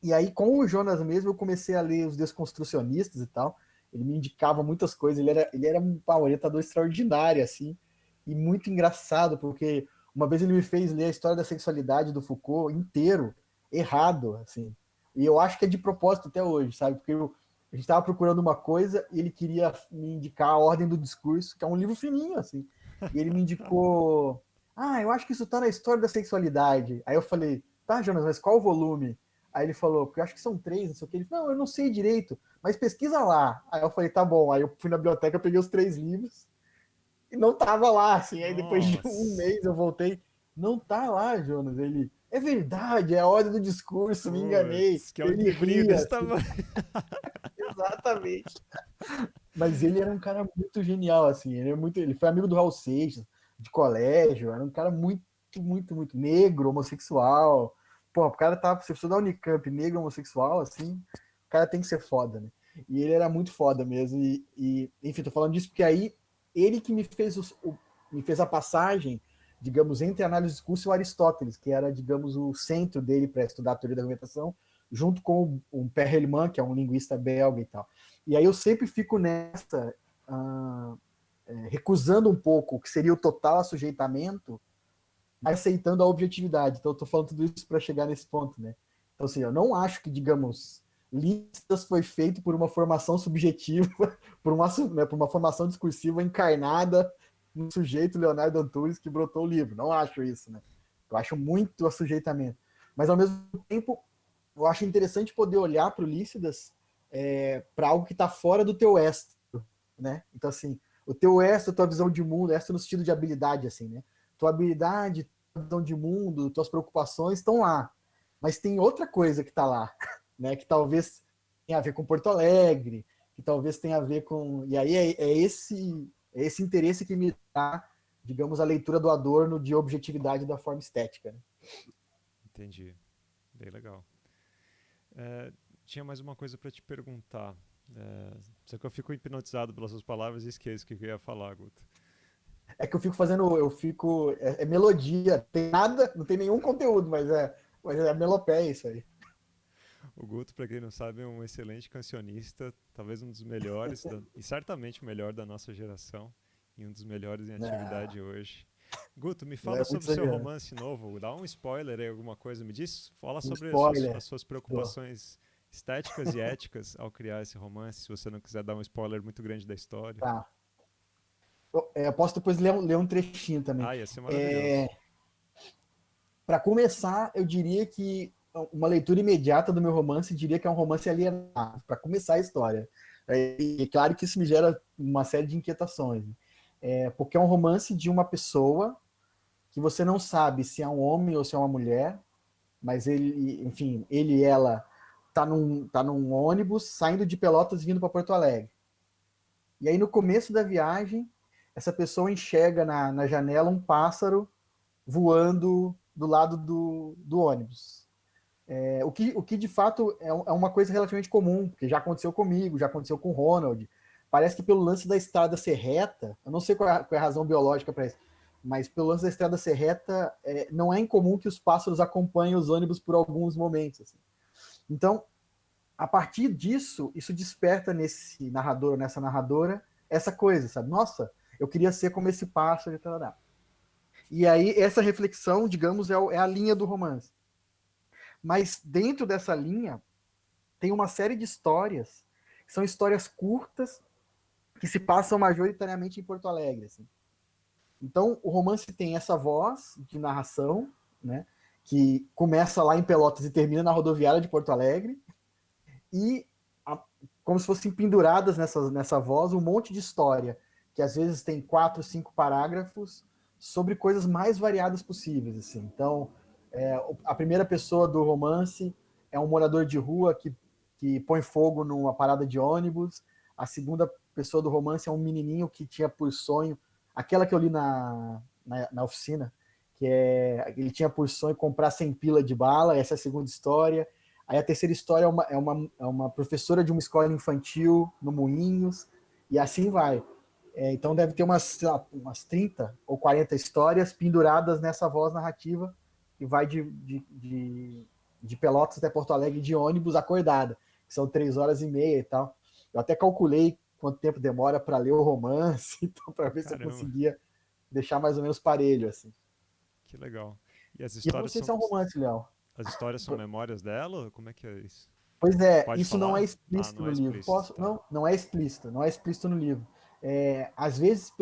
E aí, com o Jonas mesmo, eu comecei a ler os desconstrucionistas e tal. Ele me indicava muitas coisas. Ele era um orientador extraordinário, assim, e muito engraçado, porque uma vez ele me fez ler a história da sexualidade do Foucault inteiro, errado, assim. E eu acho que é de propósito até hoje, sabe? Porque a gente estava procurando uma coisa e ele queria me indicar a Ordem do Discurso, que é um livro fininho, assim. E ele me indicou. Ah, eu acho que isso está na história da sexualidade. Aí eu falei, tá, Jonas, mas qual o volume? Aí ele falou, porque eu acho que são 3, não sei o que. Ele falou, não, eu não sei direito, mas pesquisa lá. Aí eu falei, tá bom. Aí eu fui na biblioteca, peguei os 3 livros e não tava lá, assim. Aí depois de um Nossa, mês eu voltei, não tá lá, Jonas. Ele, é verdade, é a ordem do discurso, me enganei. putz, que é um Ele livrinho ria, desse assim, tamanho. exatamente. Mas ele era um cara muito genial, assim. Ele foi amigo do Raul Seixas, de colégio. Era um cara muito, muito, muito negro, homossexual. Pô, o cara tá. Se você da Unicamp, negro, homossexual, assim, o cara tem que ser foda, né? E ele era muito foda mesmo. Enfim, tô falando disso porque aí ele que me fez a passagem, digamos, entre a análise do discurso e o Aristóteles, que era, digamos, o centro dele para estudar a teoria da argumentação, junto com o Per Hellman, que é um linguista belga e tal. E aí eu sempre fico nessa, recusando um pouco o que seria o total assujeitamento, mas aceitando a objetividade. Então eu estou falando tudo isso para chegar nesse ponto, né? Então, assim, eu não acho que, digamos, Listas foi feito por uma formação subjetiva, por uma formação discursiva encarnada no sujeito Leonardo Antunes que brotou o livro. Não acho isso, né? Eu acho muito assujeitamento. Mas, ao mesmo tempo, eu acho interessante poder olhar para o Lícidas para algo que está fora do teu estro, né? Então, assim, o teu estro, a tua visão de mundo, estro no sentido de habilidade, assim, né? Tua habilidade, tua visão de mundo, tuas preocupações estão lá. Mas tem outra coisa que está lá, né? Que talvez tenha a ver com Porto Alegre, que talvez tenha a ver com... E aí é esse interesse que me dá, digamos, a leitura do Adorno de objetividade da forma estética. Né? Entendi. Bem legal. É, tinha mais uma coisa para te perguntar. Só que eu fico hipnotizado pelas suas palavras e esqueço o que eu ia falar, Guto. É que é melodia, tem nada, não tem nenhum conteúdo, mas é melopeia isso aí. O Guto, para quem não sabe, é um excelente cancionista, talvez um dos melhores, e certamente o melhor da nossa geração, e um dos melhores em atividade hoje. Guto, me Não fala é muito sobre o seu exagerado. romance novo, dá um spoiler aí, alguma coisa, me diz, fala Um sobre spoiler. as suas Dou. preocupações estéticas e éticas ao criar esse romance, se você não quiser dar um spoiler muito grande da história. Tá. Eu posso depois ler um trechinho também. Ah, ia ser maravilhoso. Para começar, eu diria que uma leitura imediata do meu romance diria que é um romance alienado, para começar a história. E claro que isso me gera uma série de inquietações. Porque é um romance de uma pessoa que você não sabe se é um homem ou se é uma mulher, mas ele e ela tá num ônibus saindo de Pelotas vindo para Porto Alegre. E aí no começo da viagem, essa pessoa enxerga na janela um pássaro voando do lado do ônibus. O que de fato é uma coisa relativamente comum, porque já aconteceu comigo, já aconteceu com o Ronald. Parece que pelo lance da estrada ser reta, eu não sei qual é a razão biológica para isso, mas pelo lance da estrada ser reta, não é incomum que os pássaros acompanhem os ônibus por alguns momentos. Assim. Então, a partir disso, isso desperta nesse narrador, nessa narradora, essa coisa, sabe? Nossa, eu queria ser como esse pássaro e tal. E aí, essa reflexão, digamos, é a linha do romance. Mas dentro dessa linha, tem uma série de histórias, que são histórias curtas, que se passam majoritariamente em Porto Alegre. Assim. Então, o romance tem essa voz de narração, né, que começa lá em Pelotas e termina na rodoviária de Porto Alegre, e como se fossem penduradas nessa voz um monte de história, que às vezes tem 4, 5 parágrafos sobre coisas mais variadas possíveis. Assim. Então, a primeira pessoa do romance é um morador de rua que põe fogo numa parada de ônibus. A segunda pessoa do romance é um menininho que tinha por sonho, aquela que eu li na oficina, ele tinha por sonho comprar 100 pila de bala, essa é a segunda história. Aí a terceira história é uma professora de uma escola infantil no Moinhos, e assim vai. Então deve ter umas 30 ou 40 histórias penduradas nessa voz narrativa que vai de Pelotas até Porto Alegre de ônibus acordada, que são 3 horas e meia e tal. Eu até calculei quanto tempo demora para ler o romance, então, para ver se eu Caramba, conseguia deixar mais ou menos parelho. Assim. que legal. E E eu não sei se é um romance, Léo. as histórias são memórias dela? Como é que é isso? Pois é, Pode isso não é falar? Ah, explícito não é no livro. explícito, tá. Não é explícito, não é explícito no livro. Às vezes,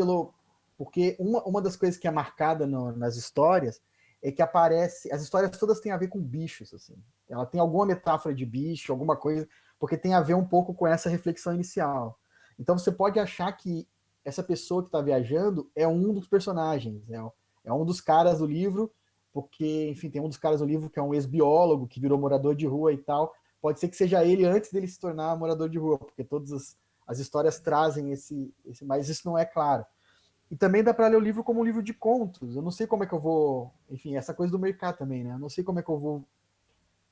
porque uma das coisas que é marcada nas histórias é que aparece. As histórias todas têm a ver com bichos, assim. Ela tem alguma metáfora de bicho, alguma coisa, porque tem a ver um pouco com essa reflexão inicial. Então você pode achar que essa pessoa que está viajando é um dos personagens, é um dos caras do livro, porque, enfim, tem um dos caras do livro que é um ex-biólogo, que virou morador de rua e tal. Pode ser que seja ele antes dele se tornar morador de rua, porque todas as histórias trazem mas isso não é claro. E também dá para ler o livro como um livro de contos. Eu não sei como é que eu vou, enfim, essa coisa do mercado também, né? Eu não sei como é que eu vou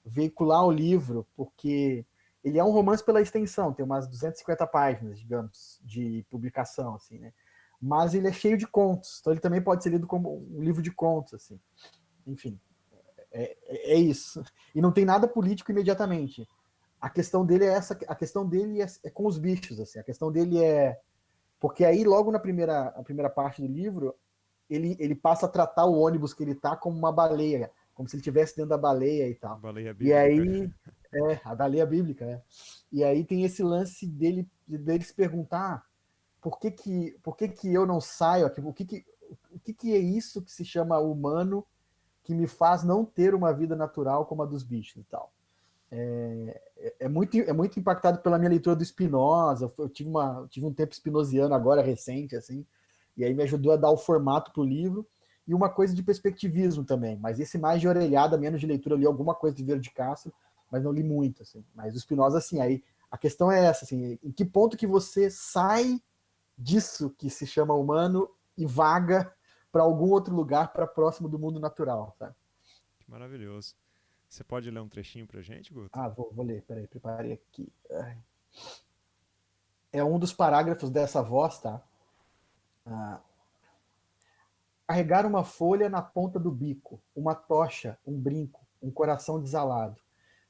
veicular o livro, porque ele é um romance pela extensão, tem umas 250 páginas, digamos, de publicação, assim, né? Mas ele é cheio de contos, então ele também pode ser lido como um livro de contos, assim. Enfim, é isso. E não tem nada político imediatamente. A questão dele é essa, a questão dele é com os bichos, assim. A questão dele é porque aí logo na primeira parte do livro ele passa a tratar o ônibus que ele tá como uma baleia, como se ele estivesse dentro da baleia e tal. Baleia E bíblica. aí a baleia bíblica, né? E aí tem esse lance dele se perguntar por que eu não saio aqui, o que é isso que se chama humano que me faz não ter uma vida natural como a dos bichos e tal. É muito impactado pela minha leitura do Spinoza. Eu tive um tempo spinoziano agora, recente, assim, e aí me ajudou a dar o formato para o livro, e uma coisa de perspectivismo também, mas esse mais de orelhada, menos de leitura. Eu li alguma coisa de Vieira de Castro, mas não li muito, assim. Mas o Spinoza, assim, aí A questão é essa, assim, em que ponto que você sai disso que se chama humano e vaga para algum outro lugar, para próximo do mundo natural, sabe? Que maravilhoso. Você pode ler um trechinho pra gente, Guto? Ah, vou ler, peraí, preparei aqui. É um dos parágrafos dessa voz, tá? Ah, carregar uma folha na ponta do bico, uma tocha, um brinco, um coração desalado.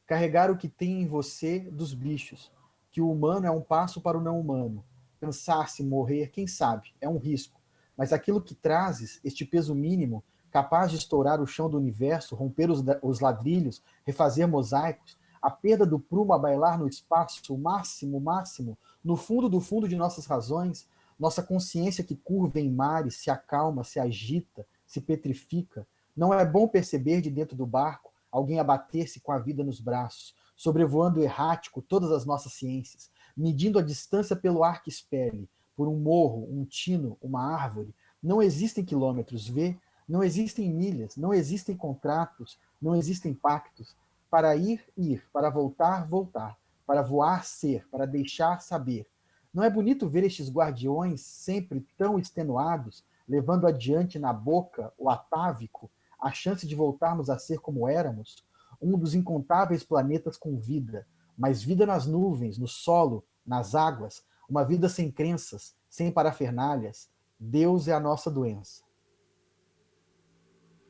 Carregar o que tem em você dos bichos, que o humano é um passo para o não humano. Cansar-se, morrer, quem sabe, é um risco. Mas aquilo que trazes, este peso mínimo, capaz de estourar o chão do universo, romper os ladrilhos, refazer mosaicos, a perda do prumo a bailar no espaço, o máximo, no fundo do fundo de nossas razões, nossa consciência que curva em mares, se acalma, se agita, se petrifica. Não é bom perceber de dentro do barco alguém abater-se com a vida nos braços, sobrevoando errático todas as nossas ciências, medindo a distância pelo ar que expele, por um morro, um tino, uma árvore. Não existem quilômetros, vê? Não existem milhas, não existem contratos, não existem pactos. Para ir, ir, para voltar, voltar, para voar, ser, para deixar, saber. Não é bonito ver estes guardiões sempre tão extenuados, levando adiante na boca o atávico, a chance de voltarmos a ser como éramos, um dos incontáveis planetas com vida, mas vida nas nuvens, no solo, nas águas, uma vida sem crenças, sem parafernálias. Deus é a nossa doença.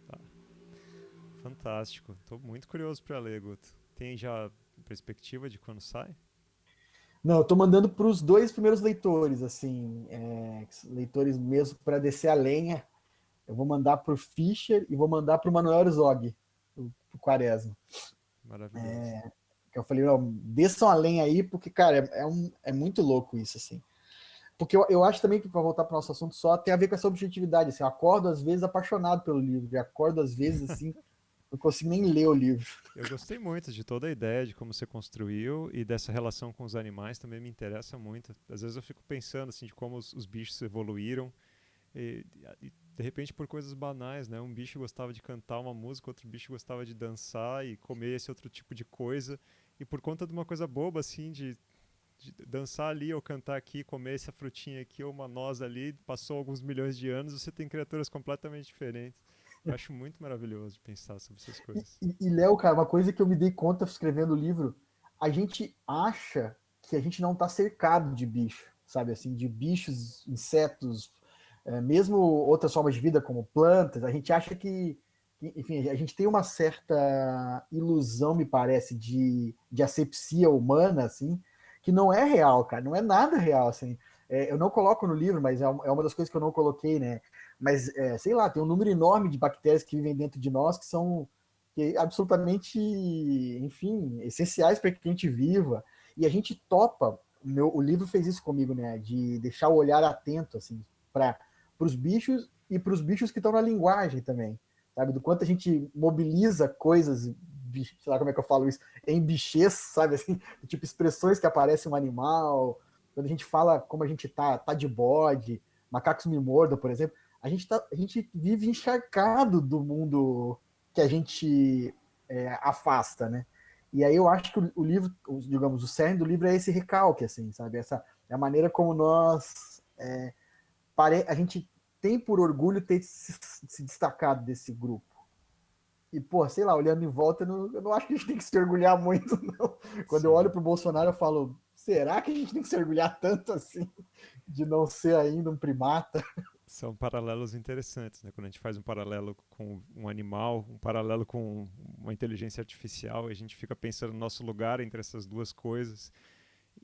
Tá. Fantástico. Tô muito curioso para ler, Guto. Tem já perspectiva de quando sai? Não, eu tô mandando para os dois primeiros leitores, assim, leitores mesmo para descer a lenha. Eu vou mandar para o Fischer e vou mandar para o Manuel Herzog, o Quaresma. Maravilhoso. Que eu falei, não, desçam a lenha aí, porque, cara, é muito louco isso, assim. Porque eu acho também que, para voltar para o nosso assunto só, tem a ver com essa objetividade. Assim, eu acordo, às vezes, apaixonado pelo livro, e acordo, às vezes, assim, não consigo nem ler o livro. Eu gostei muito de toda a ideia de como você construiu e dessa relação com os animais também me interessa muito. Às vezes eu fico pensando assim de como os bichos evoluíram e de repente por coisas banais, né? Um bicho gostava de cantar uma música, outro bicho gostava de dançar e comer esse outro tipo de coisa. E por conta de uma coisa boba assim de dançar ali ou cantar aqui, comer essa frutinha aqui ou uma noz ali, passou alguns milhões de anos, você tem criaturas completamente diferentes. Eu acho muito maravilhoso de pensar sobre essas coisas. Léo, cara, uma coisa que eu me dei conta escrevendo o livro, a gente acha que a gente não está cercado de bicho, sabe, assim, de bichos, insetos, mesmo outras formas de vida como plantas, a gente acha enfim, a gente tem uma certa ilusão, me parece, de asepsia humana, assim, que não é real, cara, não é nada real, assim. Eu não coloco no livro, mas é uma das coisas que eu não coloquei, né? Mas, sei lá, tem um número enorme de bactérias que vivem dentro de nós que são absolutamente, enfim, essenciais para que a gente viva. E a gente topa, o livro fez isso comigo, né? De deixar o olhar atento, assim, para os bichos e para os bichos que estão na linguagem também, sabe? Do quanto a gente mobiliza coisas, sei lá como é que eu falo isso, em bichês, sabe? Assim, tipo expressões que aparecem um animal, quando a gente fala como a gente tá de bode, macacos me mordam, por exemplo, a gente vive encharcado do mundo que a gente afasta, né? E aí eu acho que o livro, digamos, o cerne do livro é esse recalque, assim, sabe? Essa é a maneira como nós a gente tem por orgulho ter se destacado desse grupo. E, pô, sei lá, olhando em volta, eu não acho que a gente tem que se orgulhar muito, não. Quando eu olho Sim. pro Bolsonaro, eu falo, será que a gente tem que se orgulhar tanto assim de não ser ainda um primata? São paralelos interessantes, né? Quando a gente faz um paralelo com um animal, um paralelo com uma inteligência artificial, a gente fica pensando no nosso lugar entre essas duas coisas.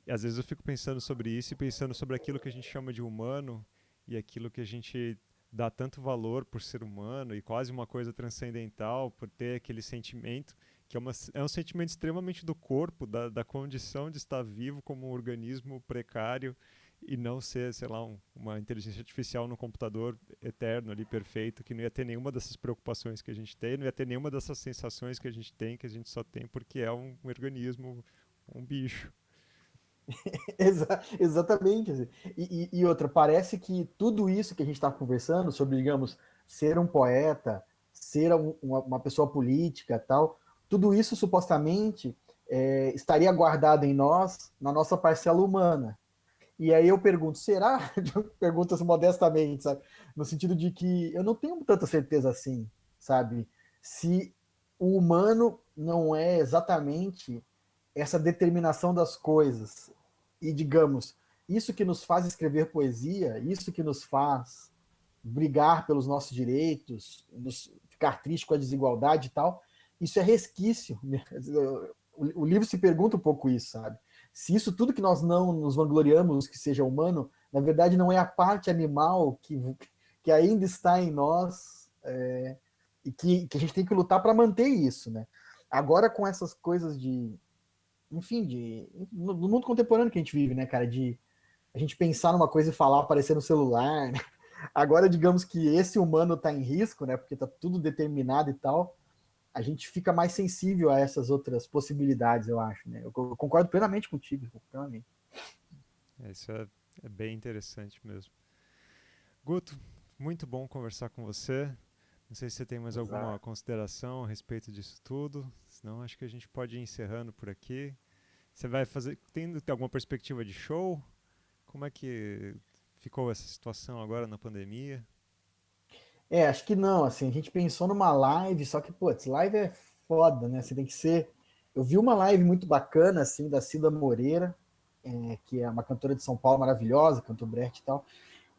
E às vezes eu fico pensando sobre isso e pensando sobre aquilo que a gente chama de humano e aquilo que a gente dá tanto valor por ser humano e quase uma coisa transcendental por ter aquele sentimento que é um sentimento extremamente do corpo, da condição de estar vivo como um organismo precário e não ser, sei lá, uma inteligência artificial no computador eterno ali, perfeito, que não ia ter nenhuma dessas preocupações que a gente tem, não ia ter nenhuma dessas sensações que a gente tem, que a gente só tem porque é um organismo, um bicho. Exatamente. Assim. E outra, parece que tudo isso que a gente está conversando sobre, digamos, ser um poeta, ser uma pessoa política tal, tudo isso supostamente estaria guardado em nós, na nossa parcela humana. E aí eu pergunto, será? Pergunto assim, modestamente, sabe? No sentido de que eu não tenho tanta certeza assim, sabe? Se o humano não é exatamente essa determinação das coisas. E, digamos, isso que nos faz escrever poesia, isso que nos faz brigar pelos nossos direitos, ficar triste com a desigualdade e tal, isso é resquício. O livro se pergunta um pouco isso, sabe? Se isso tudo que nós não nos vangloriamos que seja humano, na verdade não é a parte animal que ainda está em nós, e que a gente tem que lutar para manter isso, né? Agora com essas coisas enfim, no mundo contemporâneo que a gente vive, né, cara, de a gente pensar numa coisa e falar aparecer no celular, né? Agora, digamos que esse humano está em risco, né, porque está tudo determinado e tal, a gente fica mais sensível a essas outras possibilidades, eu acho, né? Eu concordo plenamente contigo, plenamente. Isso é bem interessante mesmo. Guto, muito bom conversar com você. Não sei se você tem mais alguma Exato. consideração a respeito disso tudo, senão acho que a gente pode ir encerrando por aqui. Você vai fazer, tem alguma perspectiva de show? Como é que ficou essa situação agora na pandemia? Acho que não, assim, a gente pensou numa live, só que, putz, live é foda, né? Você tem que ser. Eu vi uma live muito bacana, assim, da Cida Moreira, que é uma cantora de São Paulo maravilhosa, cantor Brecht e tal,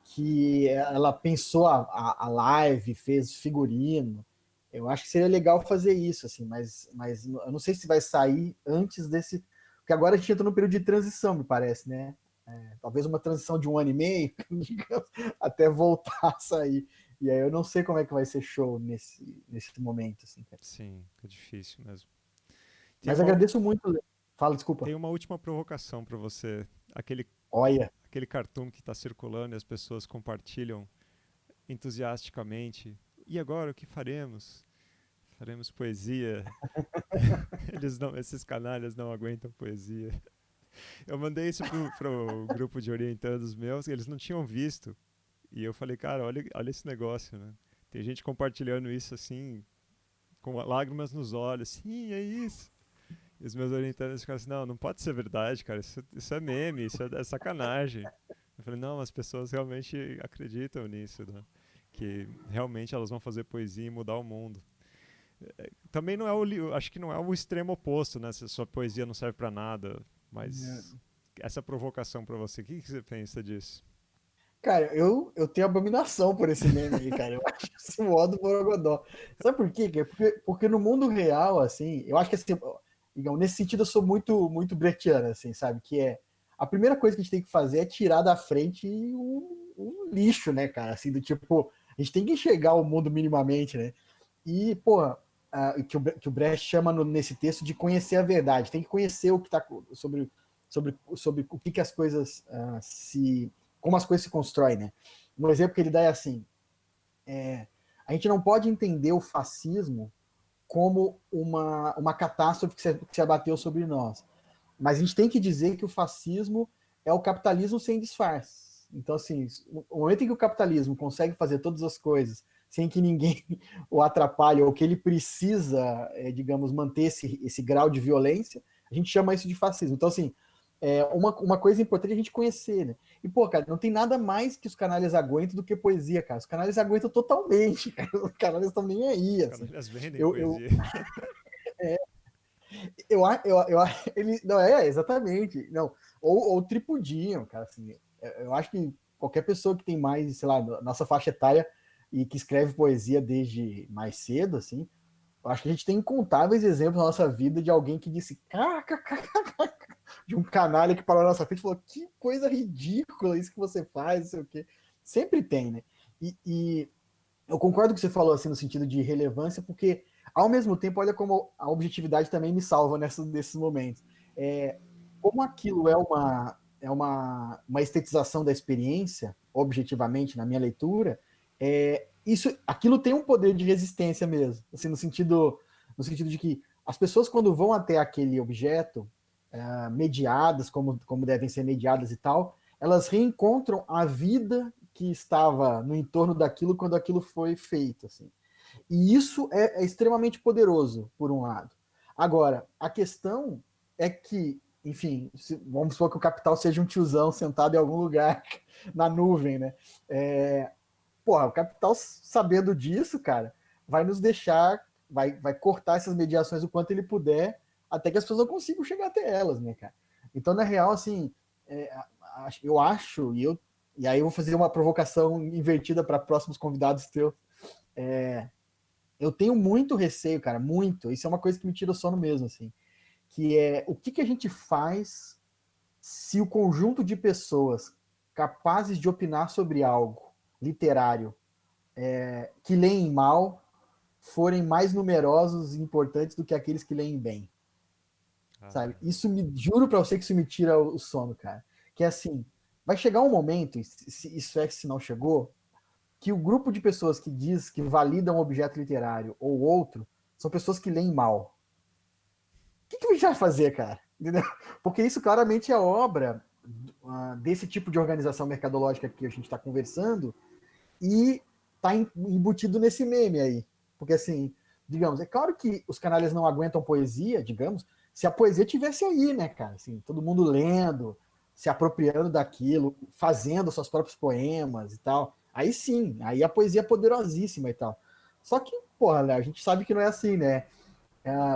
que ela pensou a live, fez figurino. Eu acho que seria legal fazer isso, assim, mas eu não sei se vai sair antes desse. Porque agora a gente entra num período de transição, me parece, né? Talvez uma transição de 1 ano e meio, digamos, até voltar a sair. E aí eu não sei como é que vai ser show nesse momento, assim, cara. Sim, é difícil mesmo. Tem Mas uma, agradeço muito. Fala, desculpa. tem uma última provocação para você. Aquele, Olha. aquele cartoon que está circulando e as pessoas compartilham entusiasticamente. E agora o que faremos? Faremos poesia. Esses canalhas não aguentam poesia. Eu mandei isso pro grupo de orientandos meus, eles não tinham visto. E eu falei, cara, olha esse negócio, né? Tem gente compartilhando isso assim, com lágrimas nos olhos. Sim, é isso. E os meus orientandos ficaram assim, não pode ser verdade, cara. Isso é meme, isso é sacanagem. Eu falei, não, as pessoas realmente acreditam nisso, né? Que realmente elas vão fazer poesia e mudar o mundo. Também não é acho que não é o extremo oposto, né? Se a sua poesia não serve pra nada, mas essa provocação pra você, o que você pensa disso? Cara, eu tenho abominação por esse meme aí, cara. Eu acho esse modo borogodó. Sabe por quê? Cara? Porque no mundo real, assim, eu acho que assim, digamos, nesse sentido eu sou muito brechtiano, assim, sabe? Que é a primeira coisa que a gente tem que fazer é tirar da frente o lixo, né, cara? Assim, do tipo, a gente tem que enxergar o mundo minimamente, né? E, porra, que o Brecht chama nesse texto de conhecer a verdade. Tem que conhecer o que está sobre o que as coisas como as coisas se constroem, né? Um exemplo que ele dá é assim: a gente não pode entender o fascismo como uma catástrofe que se abateu sobre nós, mas a gente tem que dizer que o fascismo é o capitalismo sem disfarce. Então, assim, o momento em que o capitalismo consegue fazer todas as coisas sem que ninguém o atrapalhe ou que ele precisa, digamos, manter esse grau de violência, a gente chama isso de fascismo. Então, assim, uma coisa importante é a gente conhecer, né? E, pô, cara, não tem nada mais que os canalhas aguentam do que poesia, cara. Os canalhas aguentam totalmente, cara. Os canalhas estão nem aí, Os assim. caras vendem Eu, eu, poesia. eu ele, não, exatamente. Não, ou tripudiam, cara, assim. Eu acho que qualquer pessoa que tem mais, sei lá, nossa faixa etária e que escreve poesia desde mais cedo, assim, eu acho que a gente tem incontáveis exemplos na nossa vida de alguém que disse de um canalha que parou na nossa frente e falou que coisa ridícula isso que você faz, não sei o quê. Sempre tem, né? E eu concordo com o que você falou, assim, no sentido de relevância, porque, ao mesmo tempo, olha como a objetividade também me salva nesses momentos. É, como aquilo uma estetização da experiência, objetivamente, na minha leitura, aquilo tem um poder de resistência mesmo, assim, no sentido de que as pessoas, quando vão até aquele objeto, mediadas, como devem ser mediadas e tal, elas reencontram a vida que estava no entorno daquilo quando aquilo foi feito, assim. E isso é extremamente poderoso, por um lado. Agora, a questão é que, enfim, vamos supor que o capital seja um tiozão sentado em algum lugar na nuvem, né? Porra, o capital, sabendo disso, cara, vai nos deixar, vai cortar essas mediações o quanto ele puder, até que as pessoas não consigam chegar até elas, né, cara? Então, na real, assim, eu acho, e aí eu vou fazer uma provocação invertida para próximos convidados teus. Eu tenho muito receio, cara, muito. Isso é uma coisa que me tira o sono mesmo, assim. Que é o que a gente faz se o conjunto de pessoas capazes de opinar sobre algo literário que leem mal forem mais numerosos e importantes do que aqueles que leem bem. Sabe? Isso juro para você que isso me tira o sono, cara. Que é assim, vai chegar um momento, se não chegou, que o grupo de pessoas que diz que valida um objeto literário ou outro são pessoas que leem mal. O que a gente vai fazer, cara? Entendeu? Porque isso claramente é obra desse tipo de organização mercadológica que a gente está conversando e está embutido nesse meme aí. Porque assim, digamos, é claro que os canalhas não aguentam poesia, digamos, se a poesia tivesse aí, né, cara? Assim, todo mundo lendo, se apropriando daquilo, fazendo seus próprios poemas e tal. Aí sim, aí a poesia é poderosíssima e tal. Só que, porra, Léo, a gente sabe que não é assim, né?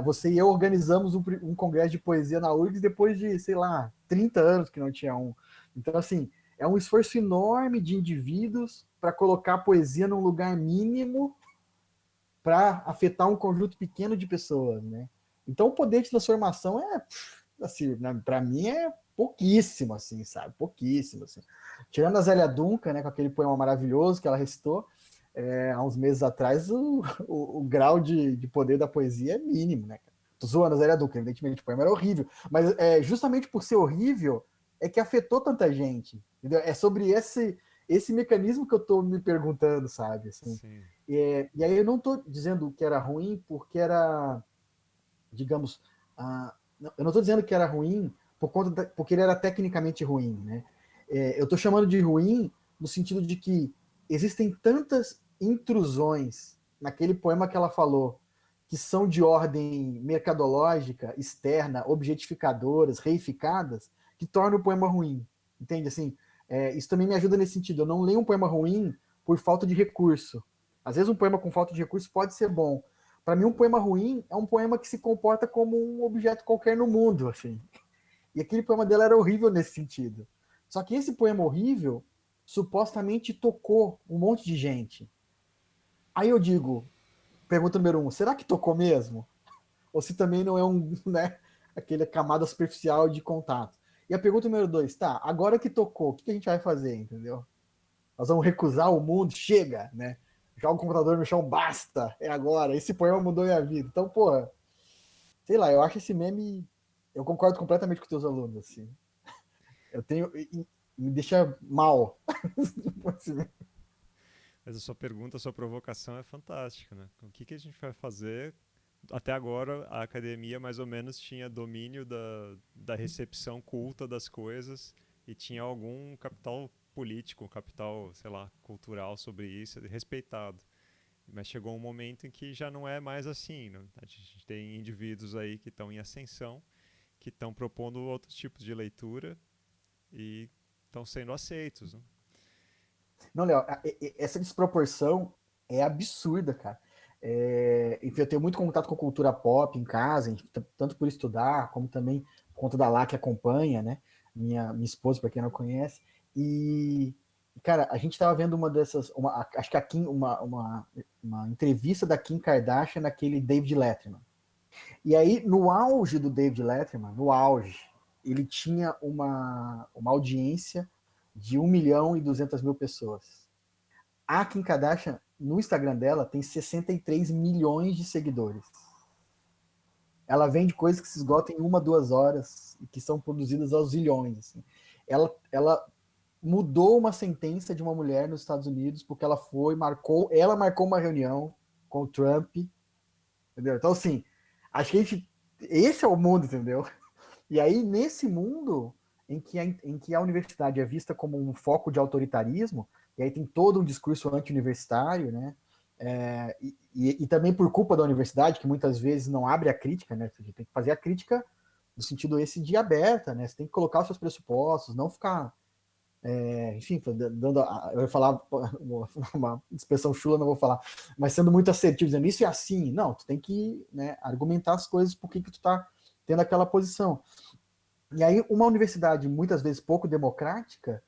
Você e eu organizamos um congresso de poesia na URGS depois de, sei lá, 30 anos que não tinha um. Então, assim, é um esforço enorme de indivíduos para colocar a poesia num lugar mínimo para afetar um conjunto pequeno de pessoas, né? Então, o poder de transformação assim, para mim é pouquíssimo, assim, sabe? Pouquíssimo, assim. Tirando a Zélia Duncan, né, com aquele poema maravilhoso que ela recitou, há uns meses atrás, o grau de poder da poesia é mínimo, né? Tô zoando a Zélia Duncan, evidentemente, o poema era horrível, mas justamente por ser horrível é que afetou tanta gente, entendeu? É sobre esse mecanismo que eu tô me perguntando, sabe? Assim, e aí eu não tô dizendo que era ruim porque era, digamos, eu não tô dizendo que era ruim porque ele era tecnicamente ruim, né? Eu tô chamando de ruim no sentido de que existem tantas intrusões naquele poema que ela falou, que são de ordem mercadológica, externa, objetificadoras, reificadas, que torna o poema ruim. Entende? Assim, isso também me ajuda nesse sentido. Eu não leio um poema ruim por falta de recurso. Às vezes um poema com falta de recurso pode ser bom. Para mim, um poema ruim é um poema que se comporta como um objeto qualquer no mundo, assim. E aquele poema dela era horrível nesse sentido. Só que esse poema horrível supostamente tocou um monte de gente. Aí eu digo, pergunta número 1, será que tocou mesmo? Ou se também não é né, aquele camada superficial de contato. E a pergunta número 2, tá, agora que tocou, o que a gente vai fazer, entendeu? Nós vamos recusar o mundo, chega, né? Joga o computador no chão, basta, é agora. Esse poema mudou minha vida. Então, porra, sei lá, eu acho esse meme. Eu concordo completamente com os teus alunos, assim. Eu tenho. Me deixa mal. Mas a sua pergunta, a sua provocação é fantástica, né? O que a gente vai fazer? Até agora, a academia mais ou menos tinha domínio da recepção culta das coisas e tinha algum capital político, capital, sei lá, cultural sobre isso, respeitado. Mas chegou um momento em que já não é mais assim, né? A gente tem indivíduos aí que estão em ascensão, que estão propondo outros tipos de leitura e estão sendo aceitos, né? Não, Léo, essa desproporção é absurda, cara. Enfim, eu tenho muito contato com cultura pop em casa, tanto por estudar, como também por conta da Lá que acompanha, né? Minha esposa, para quem não conhece. E, cara, a gente estava vendo uma dessas, acho que a Kim, uma entrevista da Kim Kardashian naquele David Letterman. E aí, no auge do David Letterman, no auge, ele tinha uma audiência de 1.200.000 pessoas. A Kim Kardashian, no Instagram dela, tem 63 milhões de seguidores. Ela vende coisas que se esgotam em 1, 2 horas e que são produzidas aos zilhões. Assim. Ela mudou uma sentença de uma mulher nos Estados Unidos porque ela marcou uma reunião com o Trump, entendeu? Então, assim, acho que esse é o mundo, entendeu? E aí, nesse mundo em que a universidade é vista como um foco de autoritarismo, e aí tem todo um discurso anti-universitário, né? E também por culpa da universidade, que muitas vezes não abre a crítica, né? A gente tem que fazer a crítica no sentido esse de aberta, né? Você tem que colocar os seus pressupostos, não ficar, enfim, eu ia falar uma expressão chula, não vou falar, mas sendo muito assertivo, dizendo isso é assim. Não, tu tem que, né, argumentar as coisas, por que tu tá tendo aquela posição. E aí, uma universidade, muitas vezes pouco democrática,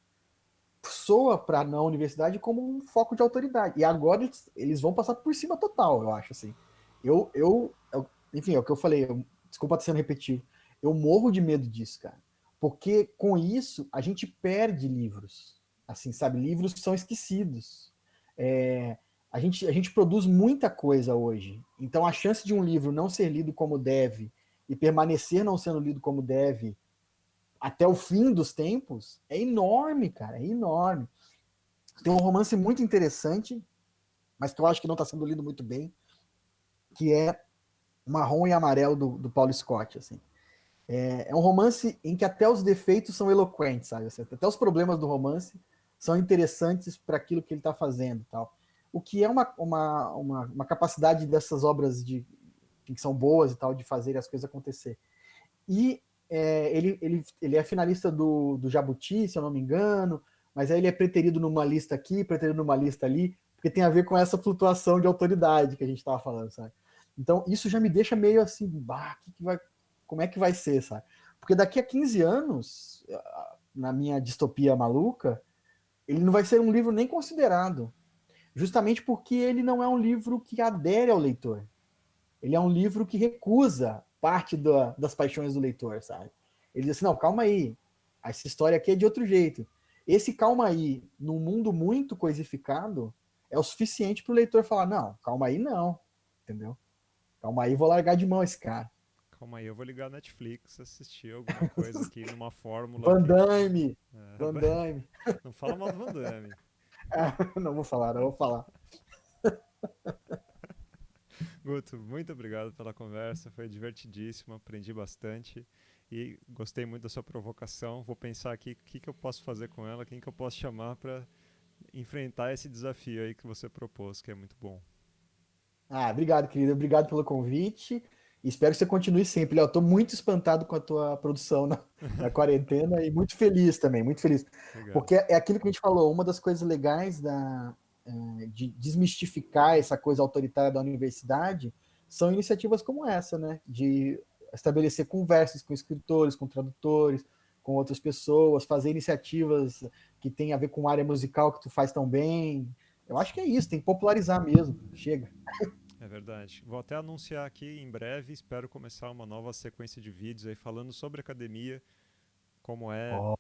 soa para a universidade como um foco de autoridade. E agora eles vão passar por cima total, eu acho, assim. Enfim, é o que eu falei, desculpa estar sendo repetitivo, eu morro de medo disso, cara. Porque com isso, a gente perde livros. Assim, sabe? Livros que são esquecidos. A gente produz muita coisa hoje. Então, a chance de um livro não ser lido como deve e permanecer não sendo lido como deve até o fim dos tempos é enorme, cara, é enorme. Tem um romance muito interessante, mas que eu acho que não está sendo lido muito bem, que é Marrom e Amarelo, do Paulo Scott, assim. É um romance em que até os defeitos são eloquentes, sabe? Até os problemas do romance são interessantes para aquilo que ele está fazendo, tal. O que é uma capacidade dessas obras que são boas e tal, de fazer as coisas acontecer. E ele é finalista do Jabuti, se eu não me engano, mas aí ele é preterido numa lista aqui, preterido numa lista ali, porque tem a ver com essa flutuação de autoridade que a gente estava falando, sabe? Então, isso já me deixa meio assim, bah, como é que vai ser, sabe? Porque daqui a 15 anos, na minha distopia maluca, ele não vai ser um livro nem considerado, justamente porque ele não é um livro que adere ao leitor. Ele é um livro que recusa parte das paixões do leitor, sabe? Ele diz assim, não, calma aí, essa história aqui é de outro jeito. Esse calma aí, num mundo muito coisificado, é o suficiente para o leitor falar, não, calma aí não, entendeu? Calma aí, vou largar de mão esse cara. Calma aí, eu vou ligar a Netflix, assistir alguma coisa aqui numa fórmula Van aqui. Damme, É, Van Damme. não fala mal do Van Damme. Não vou falar, não vou falar. Guto, muito obrigado pela conversa, foi divertidíssimo, aprendi bastante e gostei muito da sua provocação. Vou pensar aqui o que eu posso fazer com ela, quem que eu posso chamar para enfrentar esse desafio aí que você propôs, que é muito bom. Obrigado, querido. Obrigado pelo convite. Espero que você continue sempre. Eu estou muito espantado com a tua produção na quarentena e muito feliz também, muito feliz. Obrigado. Porque é aquilo que a gente falou, uma das coisas legais de desmistificar essa coisa autoritária da universidade são iniciativas como essa, né? De estabelecer conversas com escritores, com tradutores, com outras pessoas, fazer iniciativas que têm a ver com área musical que tu faz tão bem. Eu acho que é isso, tem que popularizar mesmo. Chega. É verdade. Vou até anunciar aqui em breve, espero começar uma nova sequência de vídeos aí falando sobre academia, como é Oh.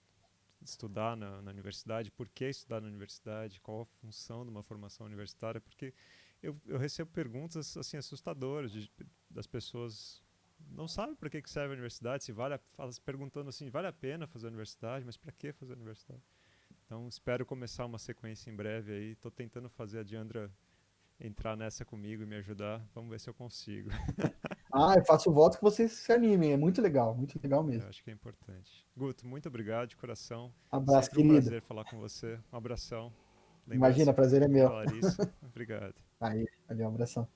estudar na universidade, por que estudar na universidade, qual a função de uma formação universitária, porque eu recebo perguntas assim assustadoras das pessoas não sabem para que serve a universidade, se perguntando assim, vale a pena fazer a universidade, mas para que fazer a universidade? Então espero começar uma sequência em breve aí, estou tentando fazer a Diandra entrar nessa comigo e me ajudar, vamos ver se eu consigo. Eu faço voto que vocês se animem, é muito legal Eu mesmo. acho que é importante. Guto, muito obrigado de coração. Abraço, Sempre um querido. prazer falar com você. Um abração. Lembrar Imagina, prazer é de meu. falar isso. Obrigado. Aí, valeu, um abração.